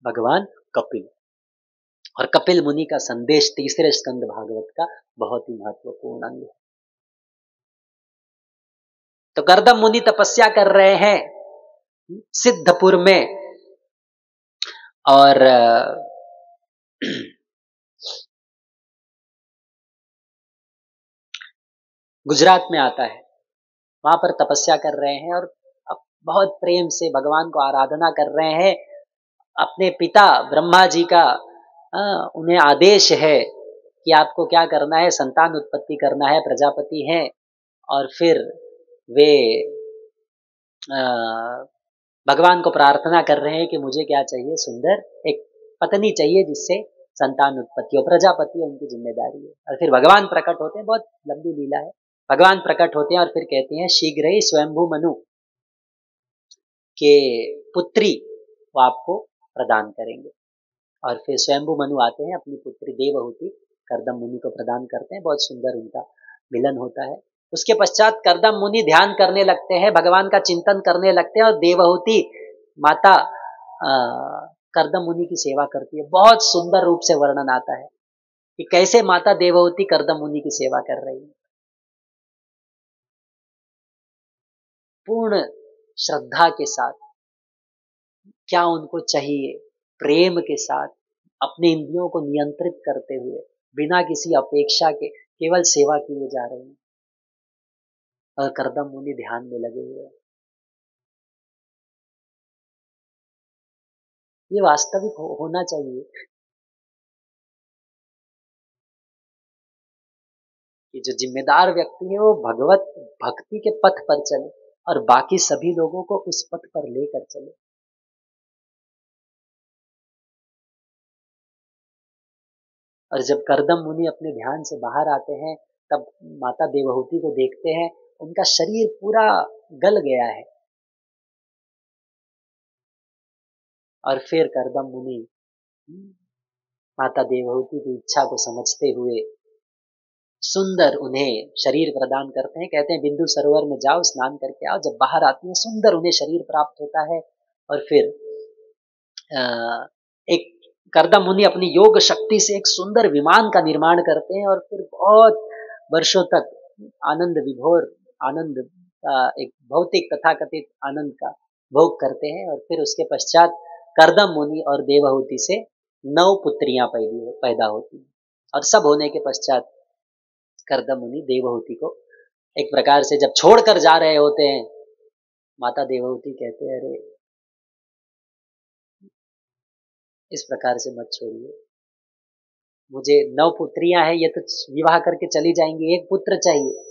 भगवान कपिल। और कपिल मुनि का संदेश तीसरे स्कंद भागवत का बहुत ही महत्वपूर्ण अंग है। तो करदम मुनि तपस्या कर रहे हैं सिद्धपुर में, और गुजरात में आता है, वहां पर तपस्या कर रहे हैं और बहुत प्रेम से भगवान को आराधना कर रहे हैं। अपने पिता ब्रह्मा जी का उन्हें आदेश है कि आपको क्या करना है, संतान उत्पत्ति करना है, प्रजापति हैं। और फिर वे भगवान को प्रार्थना कर रहे हैं कि मुझे क्या चाहिए, सुंदर एक पत्नी चाहिए जिससे संतान उत्पत्ति हो, प्रजापति उनकी जिम्मेदारी है। और फिर भगवान प्रकट होते हैं, बहुत लंबी लीला है। भगवान प्रकट होते हैं और फिर कहते हैं शीघ्र ही स्वयंभू मनु के पुत्री वो आपको प्रदान करेंगे। और फिर स्वयंभू मनु आते हैं, अपनी पुत्री देवहूति करदम मुनि को प्रदान करते हैं। बहुत सुंदर उनका मिलन होता है। उसके पश्चात करदम मुनि ध्यान करने लगते हैं, भगवान का चिंतन करने लगते हैं, और देवहूति माता करदम मुनि की सेवा करती है। बहुत सुंदर रूप से वर्णन आता है कि कैसे माता देवहूति करदम मुनि की सेवा कर रही है, पूर्ण श्रद्धा के साथ। क्या उनको चाहिए, प्रेम के साथ, अपने इंद्रियों को नियंत्रित करते हुए, बिना किसी अपेक्षा के केवल सेवा किए जा रहे हैं। और करदम मुनि ध्यान में लगे हुए हैं। ये वास्तविक होना चाहिए कि जो जिम्मेदार व्यक्ति है वो भगवत भक्ति के पथ पर चले और बाकी सभी लोगों को उस पथ पर लेकर चले। और जब करदम मुनि अपने ध्यान से बाहर आते हैं, तब माता देवहूति को देखते हैं, उनका शरीर पूरा गल गया है। और फिर करदम मुनि माता देवहूति की इच्छा को समझते हुए सुंदर उन्हें शरीर प्रदान करते हैं। कहते हैं बिंदु सरोवर में जाओ, स्नान करके आओ। जब बाहर आती है, सुंदर उन्हें शरीर प्राप्त होता है। और फिर एक करदम मुनि अपनी योग शक्ति से एक सुंदर विमान का निर्माण करते हैं, और फिर बहुत वर्षों तक आनंद विभोर आनंद का एक भौतिक तथाकथित आनंद का भोग करते हैं। और फिर उसके पश्चात करदम मुनि और देवहूति से 9 पुत्रियां पैदा होती हैं। और सब होने के पश्चात करदम मुनि देवहूति को एक प्रकार से जब छोड़कर जा रहे होते हैं, माता देवहूति कहते हैं अरे इस प्रकार से मत छोड़िए, मुझे 9 पुत्रियां हैं, ये तो विवाह करके चली जाएंगी, एक पुत्र चाहिए।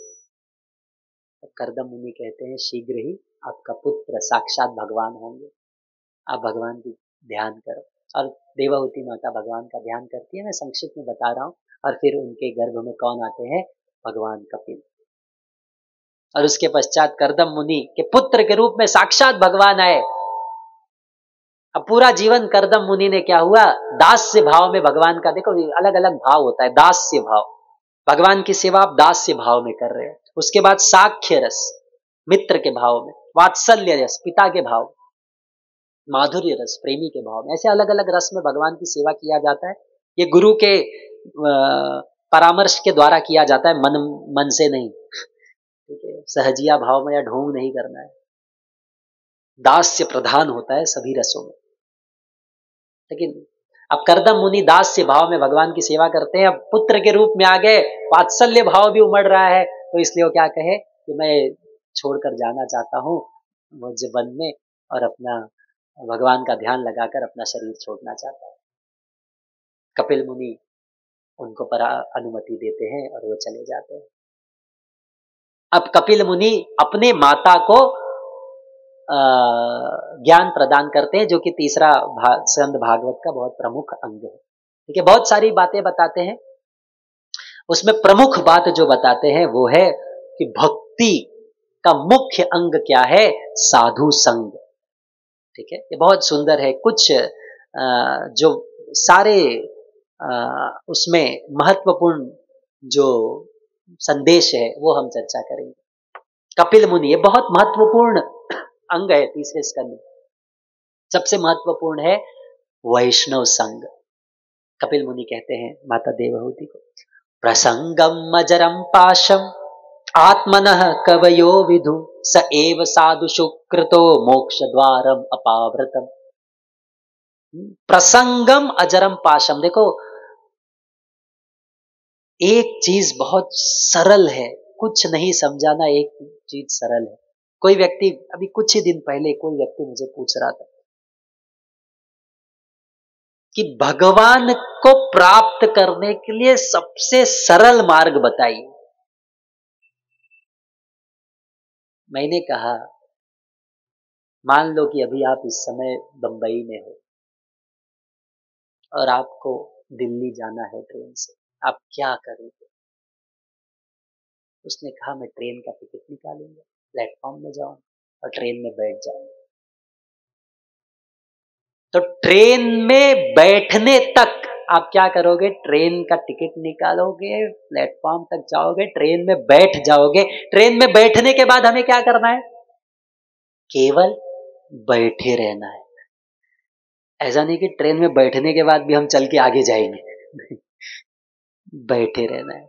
तो कर्दम मुनि कहते हैं शीघ्र ही आपका पुत्र साक्षात भगवान होंगे, आप भगवान की ध्यान करो। और देवहूति माता भगवान का ध्यान करती है, मैं संक्षिप्त में बता रहा हूँ। और फिर उनके गर्भ में कौन आते हैं? भगवान कपिल। और उसके पश्चात कर्दम मुनि के पुत्र के रूप में साक्षात भगवान आए। अब पूरा जीवन कर्दम मुनि ने क्या हुआ? दास्य भाव में भगवान का, देखो अलग अलग भाव होता है, दास्य भाव, भगवान की सेवा आप दास्य भाव में कर रहे हो। उसके बाद साख्य रस, मित्र के भाव में, वात्सल्य रस, पिता के भाव, माधुर्य रस, प्रेमी के भाव में, ऐसे अलग अलग रस में भगवान की सेवा किया जाता है। ये गुरु के परामर्श के द्वारा किया जाता है, मन से नहीं, ठीक है, सहजिया भाव में या ढोंग नहीं करना है। दास्य प्रधान होता है सभी रसों में। लेकिन अब कर्दम मुनि दास्य भाव में भगवान की सेवा करते हैं, अब पुत्र के रूप में आ गए, वात्सल्य भाव भी उमड़ रहा है, तो इसलिए वो क्या कहे कि मैं छोड़कर जाना चाहता हूँ मुझे वन में, और अपना भगवान का ध्यान लगाकर अपना शरीर छोड़ना चाहता है। कपिल मुनि उनको पर अनुमति देते हैं और वो चले जाते हैं। अब कपिल मुनि अपने माता को ज्ञान प्रदान करते हैं, जो कि तीसरा स्कंद भागवत का बहुत प्रमुख अंग है। ठीक है, बहुत सारी बातें बताते हैं, उसमें प्रमुख बात जो बताते हैं वो है कि भक्ति का मुख्य अंग क्या है? साधु संग। ठीक है, ये बहुत सुंदर है। कुछ जो सारे उसमें महत्वपूर्ण जो संदेश है वो हम चर्चा करेंगे। कपिल मुनि, ये बहुत महत्वपूर्ण अंग है तीसरे स्कंद में। सबसे महत्वपूर्ण है वैष्णव संग। कपिल मुनि कहते हैं माता देवहूति को, प्रसंगम अजरम पाशम आत्मनः कवयो विदु स एव साधु सुकृतो मोक्ष द्वारम अपावृतम। प्रसंगम अजरम पाशम, देखो एक चीज बहुत सरल है, कुछ नहीं समझाना, एक चीज सरल है। कोई व्यक्ति, अभी कुछ ही दिन पहले कोई व्यक्ति मुझे पूछ रहा था कि भगवान को प्राप्त करने के लिए सबसे सरल मार्ग बताइए। मैंने कहा, मान लो कि अभी आप इस समय बंबई में हो और आपको दिल्ली जाना है ट्रेन से, आप क्या करोगे? उसने कहा, मैं ट्रेन का टिकट निकालूंगा, प्लेटफॉर्म में जाऊंगा और ट्रेन में बैठ जाऊंगा। तो ट्रेन में बैठने तक आप क्या करोगे? ट्रेन का टिकट निकालोगे, प्लेटफॉर्म तक जाओगे, ट्रेन में बैठ जाओगे। ट्रेन में बैठने के बाद हमें क्या करना है? केवल बैठे रहना है। ऐसा नहीं कि ट्रेन में बैठने के बाद भी हम चल के आगे जाएंगे बैठे रहना है।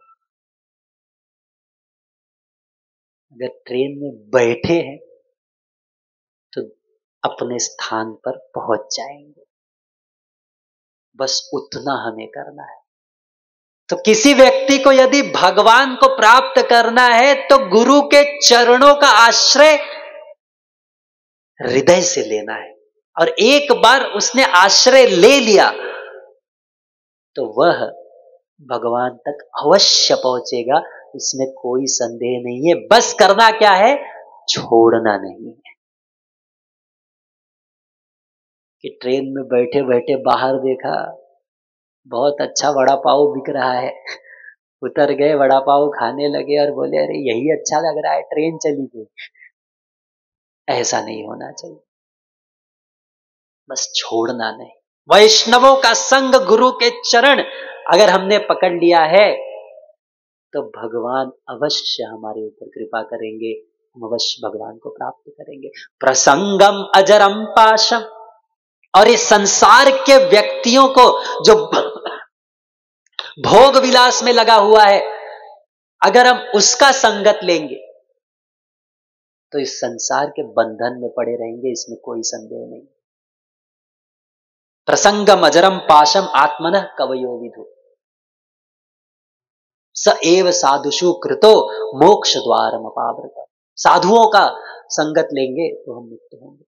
अगर ट्रेन में बैठे हैं तो अपने स्थान पर पहुंच जाएंगे, बस उतना हमें करना है। तो किसी व्यक्ति को यदि भगवान को प्राप्त करना है तो गुरु के चरणों का आश्रय हृदय से लेना है, और एक बार उसने आश्रय ले लिया तो वह भगवान तक अवश्य पहुंचेगा, इसमें कोई संदेह नहीं है। बस करना क्या है? छोड़ना नहीं है। कि ट्रेन में बैठे बैठे बाहर देखा बहुत अच्छा वड़ा पाव बिक रहा है, उतर गए, वड़ा पाव खाने लगे और बोले अरे यही अच्छा लग रहा है, ट्रेन चली गई। ऐसा नहीं होना चाहिए, बस छोड़ना नहीं। वैष्णवों का संग, गुरु के चरण अगर हमने पकड़ लिया है तो भगवान अवश्य हमारे ऊपर कृपा करेंगे, हम अवश्य भगवान को प्राप्त करेंगे। प्रसंगम अजरम पाशम। और इस संसार के व्यक्तियों को जो भोग विलास में लगा हुआ है, अगर हम उसका संगत लेंगे तो इस संसार के बंधन में पड़े रहेंगे, इसमें कोई संदेह नहीं। प्रसंगम अजरम पाशम आत्मनः कवयो विदु स एव साधुषु कृतो मोक्ष द्वारम अपावृतम। साधुओं का संगत लेंगे तो हम मुक्त होंगे।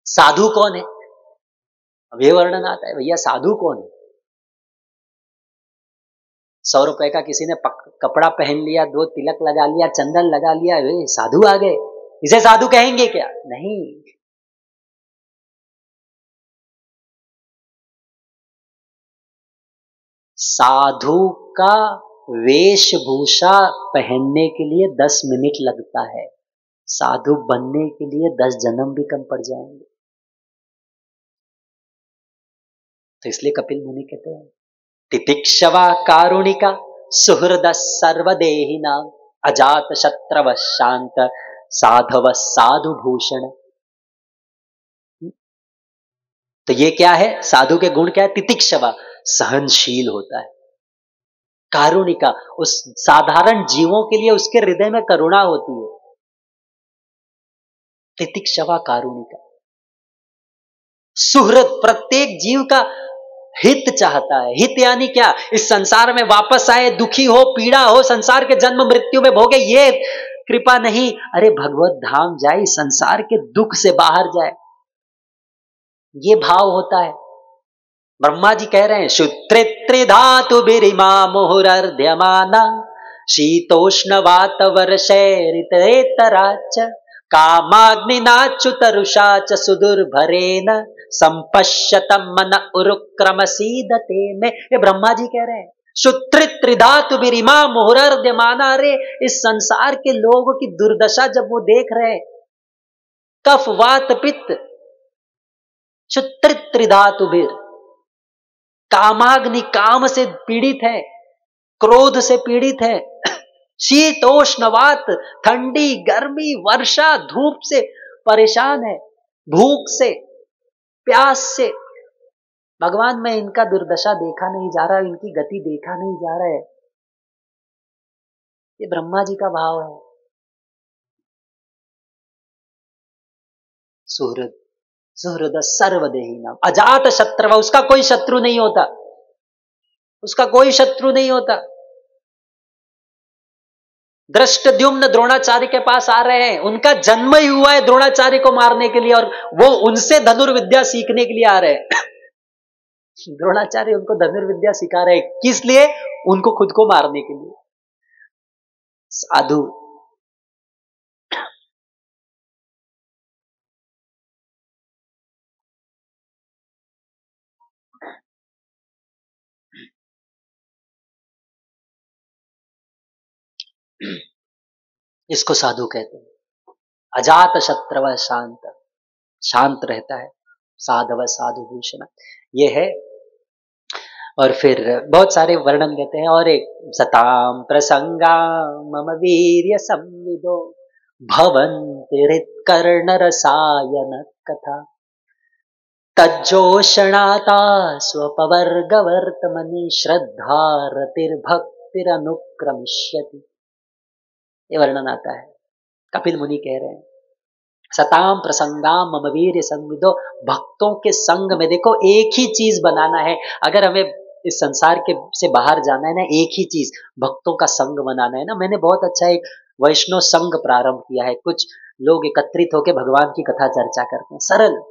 साधु कौन है? अब ये वर्णन आता है, भैया साधु कौन है? 100 रुपए का किसी ने कपड़ा पहन लिया, 2 तिलक लगा लिया, चंदन लगा लिया, वे साधु आ गए, इसे साधु कहेंगे क्या? नहीं। साधु का वेशभूषा पहनने के लिए 10 मिनट लगता है, साधु बनने के लिए 10 जन्म भी कम पड़ जाएंगे। तो इसलिए कपिल मुनि कहते हैं तितिक्षवा कारुणिका सुहृद सर्वदेहिना अजात शत्रव शांत साधव साधु भूषण। तो ये क्या है? साधु के गुण क्या है? तितिक्षवा, सहनशील होता है। कारुणिका, उस साधारण जीवों के लिए उसके हृदय में करुणा होती है। तितिक्षवा कारुणिका। सुहृद, प्रत्येक जीव का हित चाहता है। हित यानी क्या? इस संसार में वापस आए, दुखी हो, पीड़ा हो, संसार के जन्म मृत्यु में भोगे, ये कृपा नहीं। अरे भगवत धाम जाए, संसार के दुख से बाहर जाए, ये भाव होता है। ब्रह्मा जी कह रहे हैं शुत्रित्रिधातु बिरिमा मुहुरर्ध्यमाना शीतोष्ण वातवर्षैरितरेतराच कामाग्निनाच्युतरुषा च सुदुर्भरेण संपश्यतम मन उरुक्रमसीदते में। ये ब्रह्मा जी कह रहे हैं शुत्रित्रिधातु बिरिमा मुहुरर्ध्यमाना। अरे इस संसार के लोगों की दुर्दशा जब वो देख रहे, कफ वात पित्त, शुत्रित्रिधातु बिर, कामाग्नि, काम से पीड़ित है, क्रोध से पीड़ित है, शीतोष्णवात, ठंडी गर्मी वर्षा धूप से परेशान है, भूख से, प्यास से। भगवान मैं इनका दुर्दशा देखा नहीं जा रहा, इनकी गति देखा नहीं जा रहा है। ये ब्रह्मा जी का भाव है। सुहृद, सुहृद सर्वदेहिना अजात शत्रव, उसका कोई शत्रु नहीं होता, उसका कोई शत्रु नहीं होता। दृष्टद्युम्न द्रोणाचार्य के पास आ रहे हैं, उनका जन्म ही हुआ है द्रोणाचार्य को मारने के लिए, और वो उनसे धनुर्विद्या सीखने के लिए आ रहे हैं। द्रोणाचार्य उनको धनुर्विद्या सिखा रहे हैं, किस लिए? उनको खुद को मारने के लिए। साधु इसको साधु कहते हैं। अजात शत्रव शांत, शांत रहता है, साधव साधु भूषण, ये है। और फिर बहुत सारे वर्णन देते हैं। और एक सताम प्रसंगा मम वीर्य संविदो भवन्ति हृत्कर्ण रसायन कथा तज्जोषणाता स्वपवर्ग वर्तमनि श्रद्धा रतिर्भक्तिरनुक्रमिष्यति। ये वर्णन आता है। कपिल मुनि कह रहे हैं सताम प्रसंगाम मम वीर्य संविदो, भक्तों के संग में। देखो एक ही चीज बनाना है, अगर हमें इस संसार के से बाहर जाना है ना, एक ही चीज, भक्तों का संग बनाना है ना। मैंने बहुत अच्छा एक वैष्णव संघ प्रारंभ किया है। कुछ लोग एकत्रित होकर भगवान की कथा चर्चा करते हैं, सरल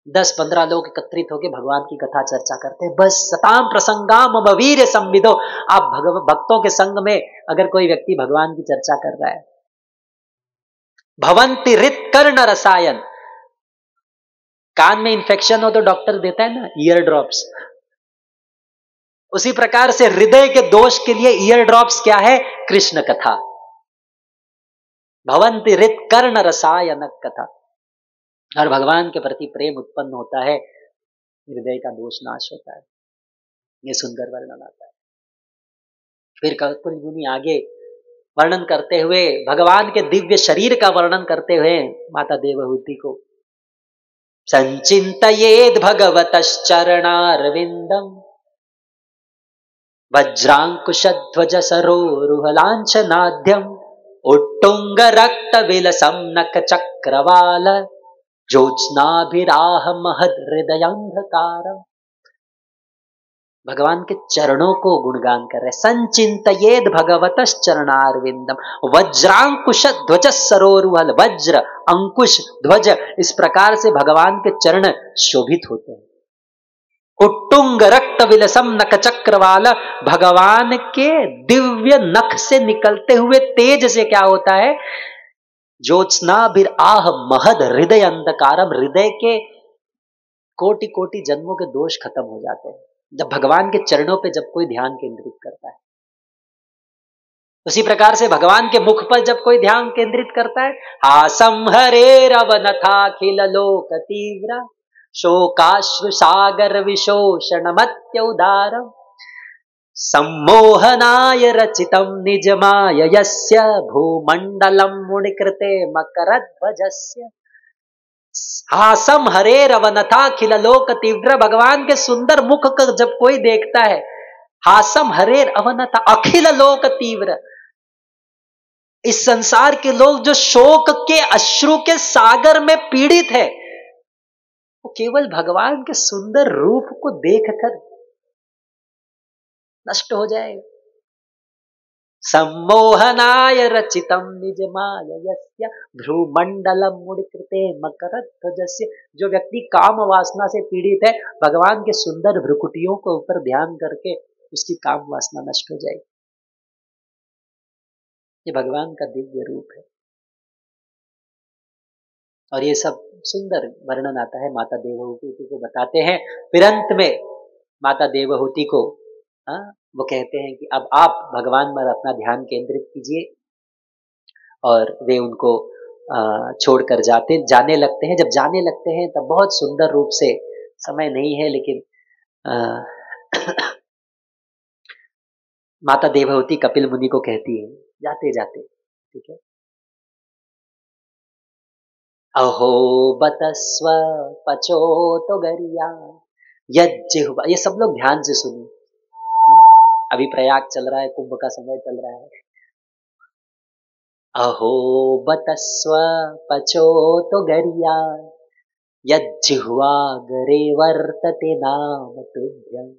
10-15 लोग एकत्रित होकर भगवान की कथा चर्चा करते हैं, बस। सताम प्रसंगाम मम वीर्य संविदो। आप भक्तों के संग में अगर कोई व्यक्ति भगवान की चर्चा कर रहा है, भवंति हृत्कर्ण रसायन, कान में इंफेक्शन हो तो डॉक्टर देता है ना ईयर ड्रॉप्स, उसी प्रकार से हृदय के दोष के लिए ईयर ड्रॉप्स क्या है? कृष्ण कथा। भवंति हृत्कर्ण रसायन कथा। और भगवान के प्रति प्रेम उत्पन्न होता है, हृदय का दोष नाश होता है। ये सुंदर वर्णन आता है। फिर कपिल मुनि आगे वर्णन करते हुए भगवान के दिव्य शरीर का वर्णन करते हुए माता देवहूति को संचिंतयेद भगवतश्चरणारविंदम वज्रांकुशध्वज सरोरुहलांछनाद्यम उत्तुंग रक्त विलसम नक चक्रवाल ज्योत्स्नाभिराह महद हृदयांधकारम। भगवान के चरणों को गुणगान कर रहे। संचिंतयेद भगवतश्चरणारविंदम वज्रांकुश ध्वज सरोरुहल, वज्र अंकुश ध्वज, इस प्रकार से भगवान के चरण शोभित होते हैं। उत्तुंग रक्त रक्त विलसम नख चक्रवाल, भगवान के दिव्य नख से निकलते हुए तेज से क्या होता है, ज्योत्स्ना बिर आह महद हृदय अंधकारम, हृदय के कोटि कोटि जन्मों के दोष खत्म हो जाते हैं जब भगवान के चरणों पे जब कोई ध्यान केंद्रित करता है। उसी प्रकार से भगवान के मुख पर जब कोई ध्यान केंद्रित करता है, हासम हरे रवनथाखिल लोक तीव्र, शोकाश्रु सागर विशोषण मत्य उदारम, सम्मोहनाय रचितम निजमाय यस्य, भूमंडलम मुनिकृते मकरध्वजस्य। हासम हरे रवनथा खिल लोक तीव्र, भगवान के सुंदर मुख को जब कोई देखता है, हासम हरे अवनथा अखिल लोक तीव्र, इस संसार के लोग जो शोक के अश्रु के सागर में पीड़ित है, वो केवल भगवान के सुंदर रूप को देखकर नष्ट हो जाएगा। सम्मोहनाय रचितम निजमायस्य, भ्रूमंडलम मुनिकृते मकरध्वजस्य, जो व्यक्ति काम वासना से पीड़ित है, भगवान के सुंदर भ्रुकुटियों को ऊपर ध्यान करके उसकी काम वासना नष्ट हो जाएगी। ये भगवान का दिव्य रूप है। और ये सब सुंदर वर्णन आता है, माता देवहूति को बताते हैं। फिर अंत में माता देवहूति को वो कहते हैं कि अब आप भगवान पर अपना ध्यान केंद्रित कीजिए, और वे उनको छोड़कर जाने लगते हैं। जब जाने लगते हैं तब बहुत सुंदर रूप से, समय नहीं है लेकिन माता देवहूति कपिल मुनि को कहती है जाते जाते, ठीक है, अहो बतस्व पचोत गरिया यज्जिह्वा। ये सब लोग ध्यान से सुनो, अभी प्रयाग चल रहा है, कुंभ का समय चल रहा है। अहो बतस्व पचोत गरिया यज्जिह्वा गरे वर्तते नाम तुभ्यं,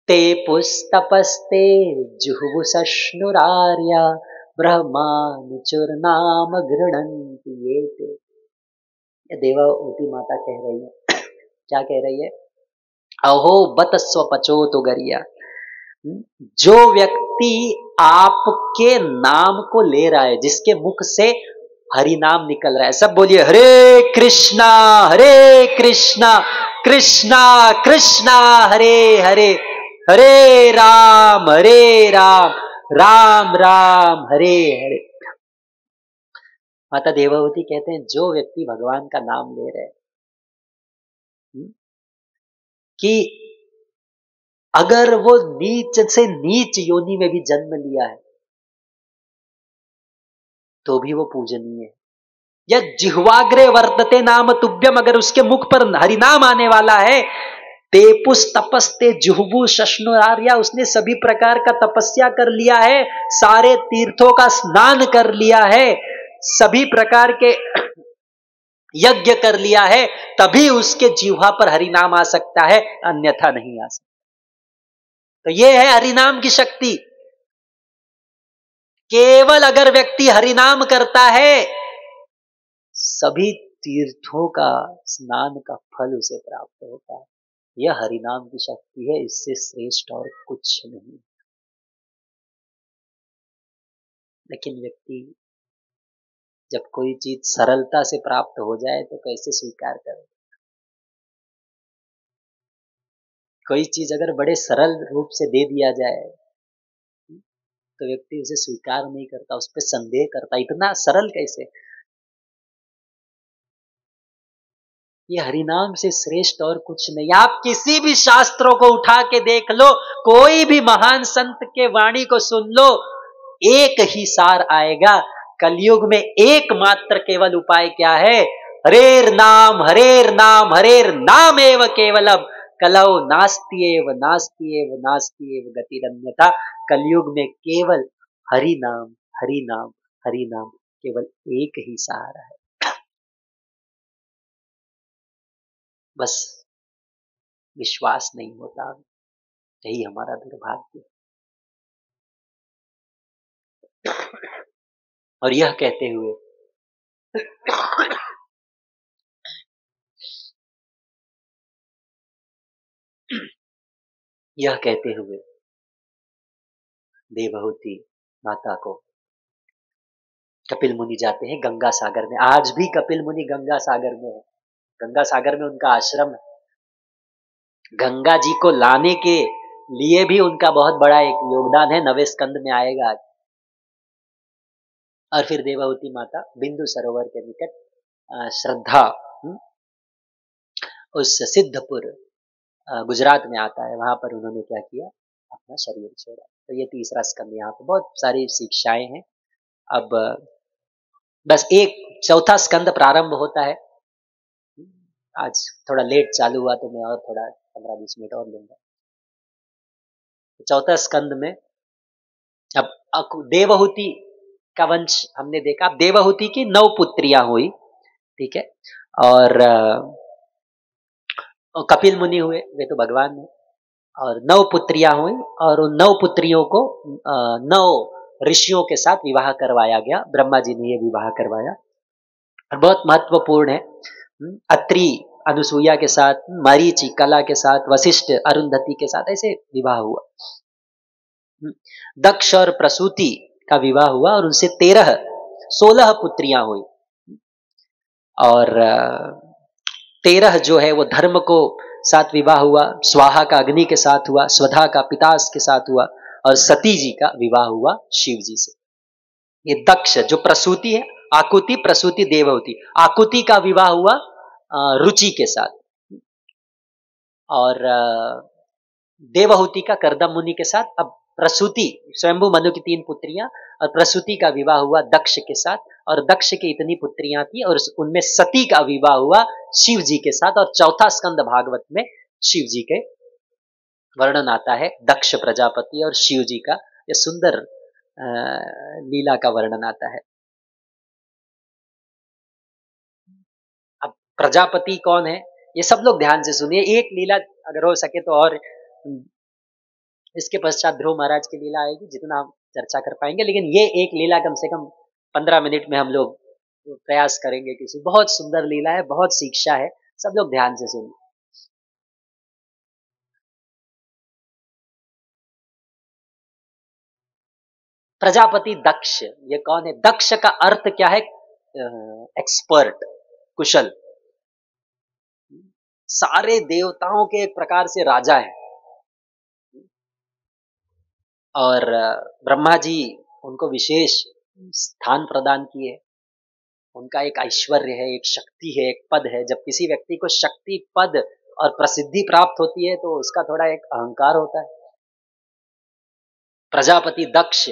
ते पुस्तपस्ते जुहुवुषश्नुरार्या ब्रह्मानुचुर्नाम गृह्णन्ति ये ते। देवहूति माता कह रही है, क्या कह रही है, अहो बत स्वपचोत गरिया, जो व्यक्ति आपके नाम को ले रहा है, जिसके मुख से हरि नाम निकल रहा है, सब बोलिए हरे कृष्णा कृष्णा कृष्णा हरे हरे, हरे राम राम राम हरे हरे। माता देवहूति कहते हैं जो व्यक्ति भगवान का नाम ले रहे हैं, कि अगर वो नीच से नीच योनि में भी जन्म लिया है तो भी वो पूजनीय है। या जिह्वाग्रे वर्तते नाम तुभ्यम, अगर उसके मुख पर हरिनाम आने वाला है, तेपुस तपस्ते जुहबु शश्नुरार्या, उसने सभी प्रकार का तपस्या कर लिया है, सारे तीर्थों का स्नान कर लिया है, सभी प्रकार के यज्ञ कर लिया है, तभी उसके जिह्वा पर हरिनाम आ सकता है, अन्यथा नहीं आ सकता। तो यह है हरिनाम की शक्ति। केवल अगर व्यक्ति हरिनाम करता है, सभी तीर्थों का स्नान का फल उसे प्राप्त होता है। यह हरिनाम की शक्ति है, इससे श्रेष्ठ और कुछ नहीं। लेकिन व्यक्ति जब कोई चीज सरलता से प्राप्त हो जाए तो कैसे स्वीकार करे। कोई चीज अगर बड़े सरल रूप से दे दिया जाए तो व्यक्ति उसे स्वीकार नहीं करता, उस पर संदेह करता, इतना सरल कैसे। ये हरिनाम से श्रेष्ठ और कुछ नहीं। आप किसी भी शास्त्रों को उठा के देख लो, कोई भी महान संत के वाणी को सुन लो, एक ही सार आएगा। कलयुग में एकमात्र केवल उपाय क्या है, हरेर नाम हरेर नाम एव केवलम, कलौ नास्त्येव गतिरन्यथा। कलयुग में केवल हरि नाम केवल एक ही सहारा है। बस विश्वास नहीं होता, यही हमारा दुर्भाग्य। और यह कहते हुए यह कहते हुए देवहूति माता को कपिल मुनि जाते हैं गंगा सागर में। आज भी कपिल मुनि गंगा सागर में है, गंगा सागर में उनका आश्रम है। गंगा जी को लाने के लिए भी उनका बहुत बड़ा एक योगदान है, नवे स्कंद में आएगा आज। और फिर देवहूति माता बिंदु सरोवर के निकट श्रद्धा उस सिद्धपुर गुजरात में आता है, वहां पर उन्होंने क्या किया, अपना शरीर छोड़ा। तो ये तीसरा स्कंद, यहाँ पे बहुत सारी शिक्षाएं हैं। अब बस एक चौथा स्कंद प्रारंभ होता है। आज थोड़ा लेट चालू हुआ तो मैं और थोड़ा 15-20 मिनट और लूंगा। चौथा स्कंद में अब देवहूति का वंश हमने देखा। अब देवहूति की 9 पुत्रियां हुई, ठीक है, और कपिल मुनि हुए, वे तो भगवान हैं, और 9 पुत्रियां हुई, और उन 9 पुत्रियों को 9 ऋषियों के साथ विवाह करवाया गया। ब्रह्मा जी ने यह विवाह करवाया और बहुत महत्वपूर्ण है। अत्रि अनुसुईया के साथ, मरीचि कला के साथ, वशिष्ठ अरुंधति के साथ ऐसे विवाह हुआ। दक्ष और प्रसूति का विवाह हुआ और उनसे 16 पुत्रियां हुई, और 13 जो है वो धर्म को साथ विवाह हुआ, स्वाहा का अग्नि के साथ हुआ, स्वधा का पितास के साथ हुआ, और सती जी का विवाह हुआ शिव जी से। ये दक्ष जो प्रसूति है, आकुति प्रसूति देवहूति, आकुति का विवाह हुआ रुचि के साथ, और देवहूति का करदम मुनि के साथ। अब प्रसूति स्वयंभू मनु की 3 पुत्रियां, और प्रसूति का विवाह हुआ दक्ष के साथ, और दक्ष की इतनी पुत्रियां थी, और उनमें सती का विवाह हुआ शिव जी के साथ। और चौथा स्कंद भागवत में शिव जी के वर्णन आता है, दक्ष प्रजापति और शिव जी का ये सुंदर लीला का वर्णन आता है। अब प्रजापति कौन है, ये सब लोग ध्यान से सुनिए। एक लीला अगर हो सके तो, और इसके पश्चात ध्रुव महाराज की लीला आएगी, जितना हम चर्चा कर पाएंगे, लेकिन ये एक लीला कम से कम 15 मिनट में हम लोग प्रयास करेंगे। किसी बहुत सुंदर लीला है, बहुत शिक्षा है, सब लोग ध्यान से सुनिए। प्रजापति दक्ष, ये कौन है? दक्ष का अर्थ क्या है? एक्सपर्ट, कुशल, सारे देवताओं के एक प्रकार से राजा है। और ब्रह्मा जी उनको विशेष स्थान प्रदान किए। उनका एक ऐश्वर्य है, एक शक्ति है, एक पद है। जब किसी व्यक्ति को शक्ति, पद और प्रसिद्धि प्राप्त होती है तो उसका थोड़ा एक अहंकार होता है। प्रजापति दक्ष,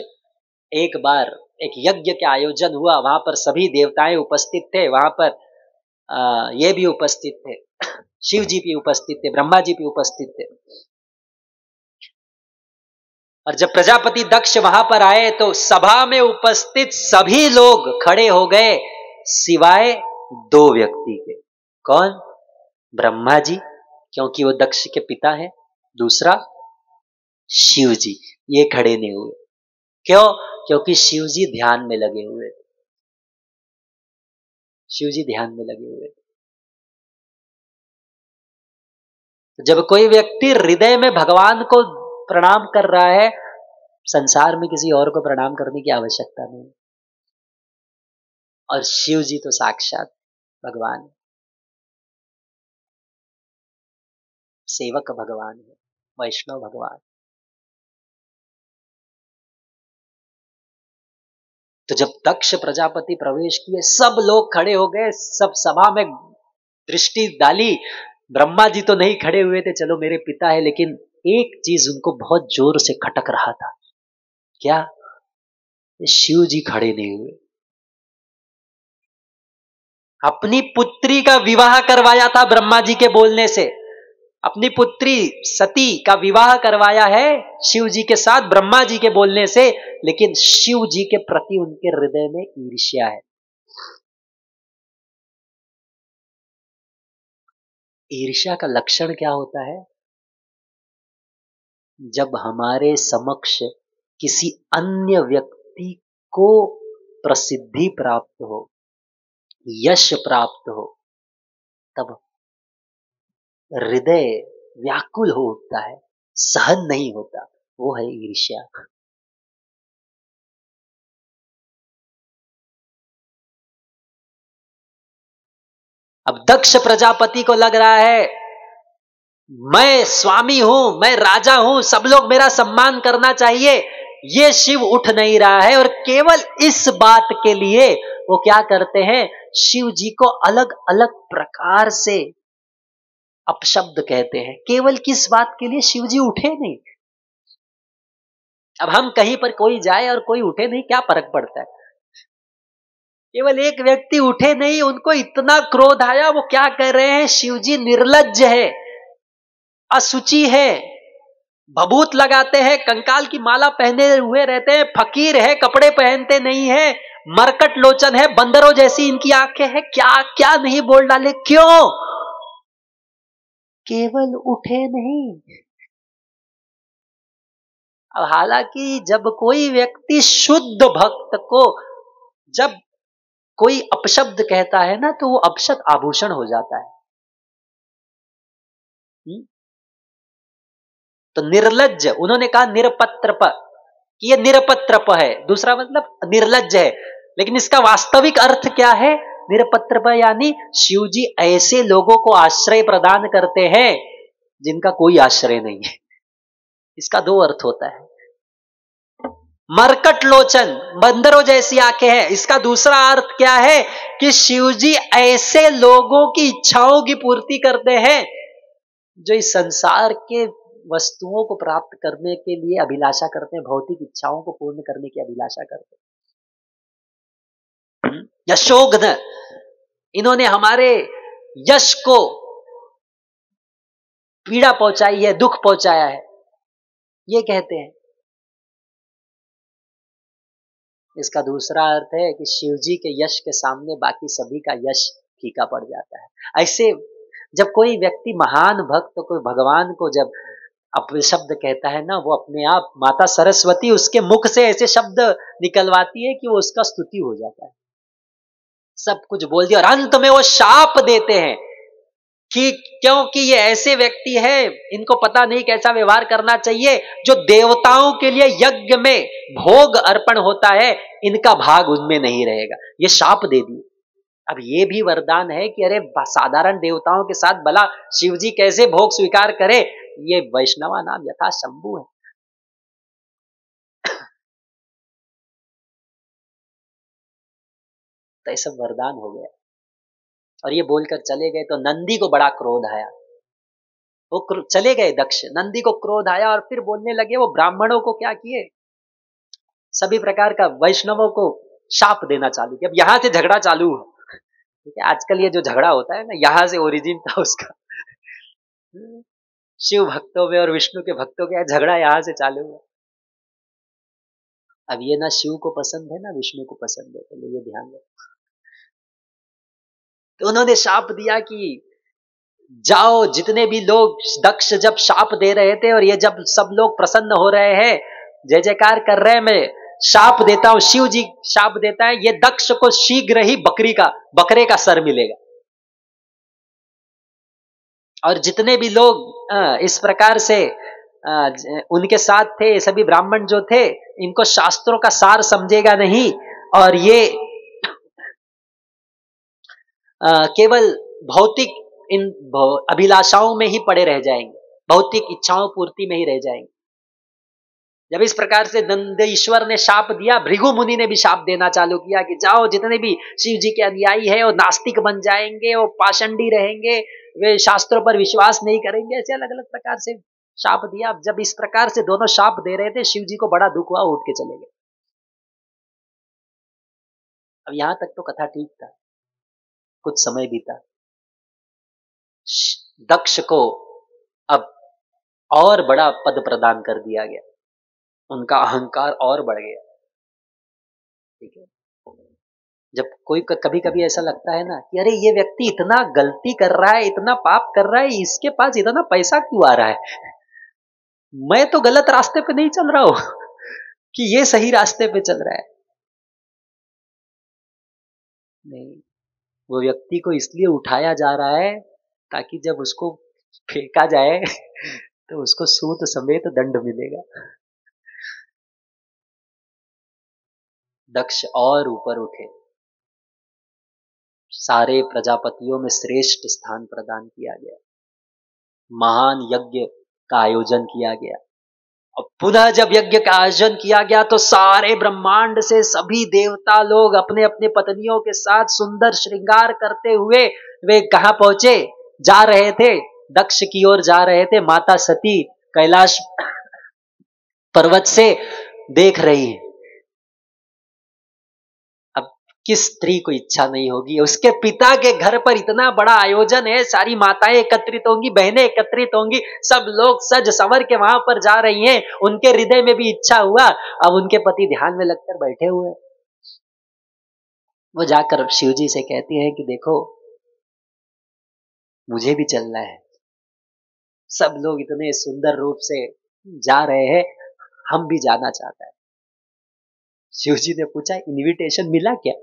एक बार एक यज्ञ का आयोजन हुआ, वहां पर सभी देवताएं उपस्थित थे, वहां पर ये भी उपस्थित थे, शिव जी भी उपस्थित थे, ब्रह्मा जी भी उपस्थित थे। और जब प्रजापति दक्ष वहां पर आए तो सभा में उपस्थित सभी लोग खड़े हो गए सिवाय 2 व्यक्ति के। कौन? ब्रह्मा जी, क्योंकि वो दक्ष के पिता हैं, दूसरा शिव जी, ये खड़े नहीं हुए। क्यों? क्योंकि शिव जी ध्यान में लगे हुए थे। शिव जी ध्यान में लगे हुए थे। जब कोई व्यक्ति हृदय में भगवान को प्रणाम कर रहा है, संसार में किसी और को प्रणाम करने की आवश्यकता नहीं। और शिव जी तो साक्षात भगवान, सेवक भगवान है, वैष्णव भगवान। तो जब दक्ष प्रजापति प्रवेश किए, सब लोग खड़े हो गए, सब सभा में दृष्टि डाली। ब्रह्मा जी तो नहीं खड़े हुए थे, चलो मेरे पिता है, लेकिन एक चीज उनको बहुत जोर से खटक रहा था। क्या? शिव जी खड़े नहीं हुए। अपनी पुत्री का विवाह करवाया था ब्रह्मा जी के बोलने से, अपनी पुत्री सती का विवाह करवाया है शिव जी के साथ ब्रह्मा जी के बोलने से, लेकिन शिव जी के प्रति उनके हृदय में ईर्ष्या है। ईर्ष्या का लक्षण क्या होता है? जब हमारे समक्ष किसी अन्य व्यक्ति को प्रसिद्धि प्राप्त हो, यश प्राप्त हो, तब हृदय व्याकुल हो उठता है। सहन नहीं होता, वो है ईर्ष्या। अब दक्ष प्रजापति को लग रहा है मैं स्वामी हूं, मैं राजा हूं, सब लोग मेरा सम्मान करना चाहिए। ये शिव उठ नहीं रहा है और केवल इस बात के लिए वो क्या करते हैं, शिव जी को अलग अलग प्रकार से अपशब्द कहते हैं। केवल किस बात के लिए, शिव जी उठे नहीं। अब हम कहीं पर कोई जाए और कोई उठे नहीं, क्या फर्क पड़ता है। केवल एक व्यक्ति उठे नहीं, उनको इतना क्रोध आया, वो क्या कह रहे हैं, शिव जी निर्लज्ज है, असुचि है, भभूत लगाते हैं, कंकाल की माला पहने हुए रहते हैं, फकीर है, कपड़े पहनते नहीं है, मरकट लोचन है, बंदरों जैसी इनकी आंखें हैं, क्या क्या नहीं बोल डाले। क्यों? केवल उठे नहीं। अब हालांकि जब कोई व्यक्ति शुद्ध भक्त को जब कोई अपशब्द कहता है ना, तो वो अपशब्द आभूषण हो जाता है। तो निर्लज्ज, उन्होंने कहा निरपत्रप, कि ये निरपत्रप है, दूसरा मतलब निर्लज्ज है। लेकिन इसका वास्तविक अर्थ क्या है, निरपत्रप यानी शिव जी ऐसे लोगों को आश्रय प्रदान करते हैं जिनका कोई आश्रय नहीं है। इसका दो अर्थ होता है। मरकट लोचन, बंदरों जैसी आंखें हैं, इसका दूसरा अर्थ क्या है कि शिवजी ऐसे लोगों की इच्छाओं की पूर्ति करते हैं जो इस संसार के वस्तुओं को प्राप्त करने के लिए अभिलाषा करते हैं, भौतिक इच्छाओं को पूर्ण करने की अभिलाषा करते हैं। यशोघ्न, इन्होंने हमारे यश को पीड़ा पहुंचाई है, दुख पहुंचाया है, ये कहते हैं। इसका दूसरा अर्थ है कि शिवजी के यश के सामने बाकी सभी का यश फीका पड़ जाता है। ऐसे जब कोई व्यक्ति महान भक्त कोई भगवान को जब अपशब्द कहता है ना, वो अपने आप माता सरस्वती उसके मुख से ऐसे शब्द निकलवाती है कि वो उसका स्तुति हो जाता है। सब कुछ बोल दिया और अंत में वो शाप देते हैं कि क्योंकि ये ऐसे व्यक्ति है, इनको पता नहीं कैसा व्यवहार करना चाहिए, जो देवताओं के लिए यज्ञ में भोग अर्पण होता है, इनका भाग उनमें नहीं रहेगा। ये शाप दे दिए। अब ये भी वरदान है कि अरे साधारण देवताओं के साथ भला शिवजी कैसे भोग स्वीकार करे, ये वैष्णवा नाम यथा शंभु है। तो ये सब वरदान हो गया और ये बोलकर चले गए। तो नंदी को बड़ा क्रोध आया, वो चले गए दक्ष, नंदी को क्रोध आया और फिर बोलने लगे। वो ब्राह्मणों को क्या किए, सभी प्रकार का वैष्णवों को शाप देना चालू किया। अब यहां से झगड़ा चालू हुआ। ठीक है, आजकल ये जो झगड़ा होता है ना, यहां से ओरिजिन था उसका। शिव भक्तों में और विष्णु के भक्तों के झगड़ा यहां से चालू हुआ। अब ये ना शिव को पसंद है ना विष्णु को पसंद है, तो ये ध्यान रखो। तो उन्होंने शाप दिया कि जाओ, जितने भी लोग, दक्ष जब शाप दे रहे थे और ये जब सब लोग प्रसन्न हो रहे हैं, जय जयकार कर रहे हैं, मैं शाप देता हूं, शिव जी शाप देता है, ये दक्ष को शीघ्र ही बकरे का सर मिलेगा। और जितने भी लोग इस प्रकार से उनके साथ थे, सभी ब्राह्मण जो थे, इनको शास्त्रों का सार समझेगा नहीं और ये केवल भौतिक इन अभिलाषाओं में ही पड़े रह जाएंगे, भौतिक इच्छाओं पूर्ति में ही रह जाएंगे। जब इस प्रकार से नंदीश्वर ने शाप दिया, भृगु मुनि ने भी शाप देना चालू किया कि जाओ, जितने भी शिव जी के अनुयायी है वो नास्तिक बन जाएंगे, वो पाषंडी रहेंगे, वे शास्त्रों पर विश्वास नहीं करेंगे। ऐसे अलग अलग प्रकार से शाप दिया। जब इस प्रकार से दोनों शाप दे रहे थे, शिव जी को बड़ा दुख हुआ, उठ के चले गए। अब यहां तक तो कथा ठीक था। कुछ समय बीता, दक्ष को अब और बड़ा पद प्रदान कर दिया गया, उनका अहंकार और बढ़ गया। ठीक है, जब कोई कभी कभी ऐसा लगता है ना कि अरे ये व्यक्ति इतना गलती कर रहा है, इतना पाप कर रहा है, इसके पास इतना पैसा क्यों आ रहा है, मैं तो गलत रास्ते पे नहीं चल रहा हूं कि ये सही रास्ते पे चल रहा है। नहीं, वो व्यक्ति को इसलिए उठाया जा रहा है ताकि जब उसको फेंका जाए तो उसको सूत समेत दंड मिलेगा। दक्ष और ऊपर उठे, सारे प्रजापतियों में श्रेष्ठ स्थान प्रदान किया गया, महान यज्ञ का आयोजन किया गया। और पुनः जब यज्ञ का आयोजन किया गया तो सारे ब्रह्मांड से सभी देवता लोग अपने अपने पत्नियों के साथ सुंदर श्रृंगार करते हुए वे कहां पहुंचे, जा रहे थे, दक्ष की ओर जा रहे थे। माता सती कैलाश पर्वत से देख रही है। अब किस स्त्री को इच्छा नहीं होगी, उसके पिता के घर पर इतना बड़ा आयोजन है, सारी माताएं एकत्रित होंगी, बहनें एकत्रित होंगी, सब लोग सज संवर के वहां पर जा रही हैं। उनके हृदय में भी इच्छा हुआ। अब उनके पति ध्यान में लगकर बैठे हुए, वो जाकर शिव जी से कहती है कि देखो मुझे भी चलना है, सब लोग इतने सुंदर रूप से जा रहे हैं, हम भी जाना चाहता है। शिव जी ने पूछा इनविटेशन मिला क्या?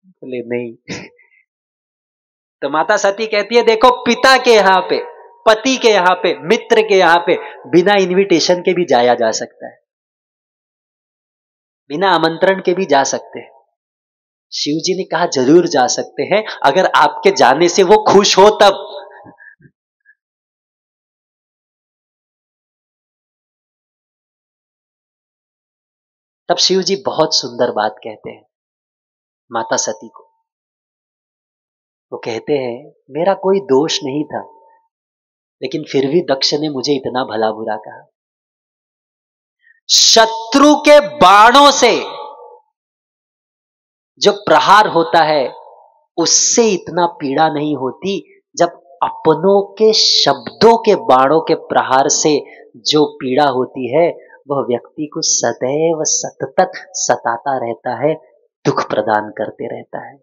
बोले नहीं। तो माता सती कहती है देखो पिता के यहां पे, पति के यहां पे, मित्र के यहां पे बिना इनविटेशन के भी जाया जा सकता है, बिना आमंत्रण के भी जा सकते हैं। शिव जी ने कहा जरूर जा सकते हैं, अगर आपके जाने से वो खुश हो तब। तब शिव जी बहुत सुंदर बात कहते हैं माता सती को। वो कहते हैं मेरा कोई दोष नहीं था, लेकिन फिर भी दक्ष ने मुझे इतना भला बुरा कहा। शत्रु के बाणों से जो प्रहार होता है उससे इतना पीड़ा नहीं होती, जब अपनों के शब्दों के बाणों के प्रहार से जो पीड़ा होती है वह व्यक्ति को सदैव सतत सताता रहता है, दुख प्रदान करते रहता है।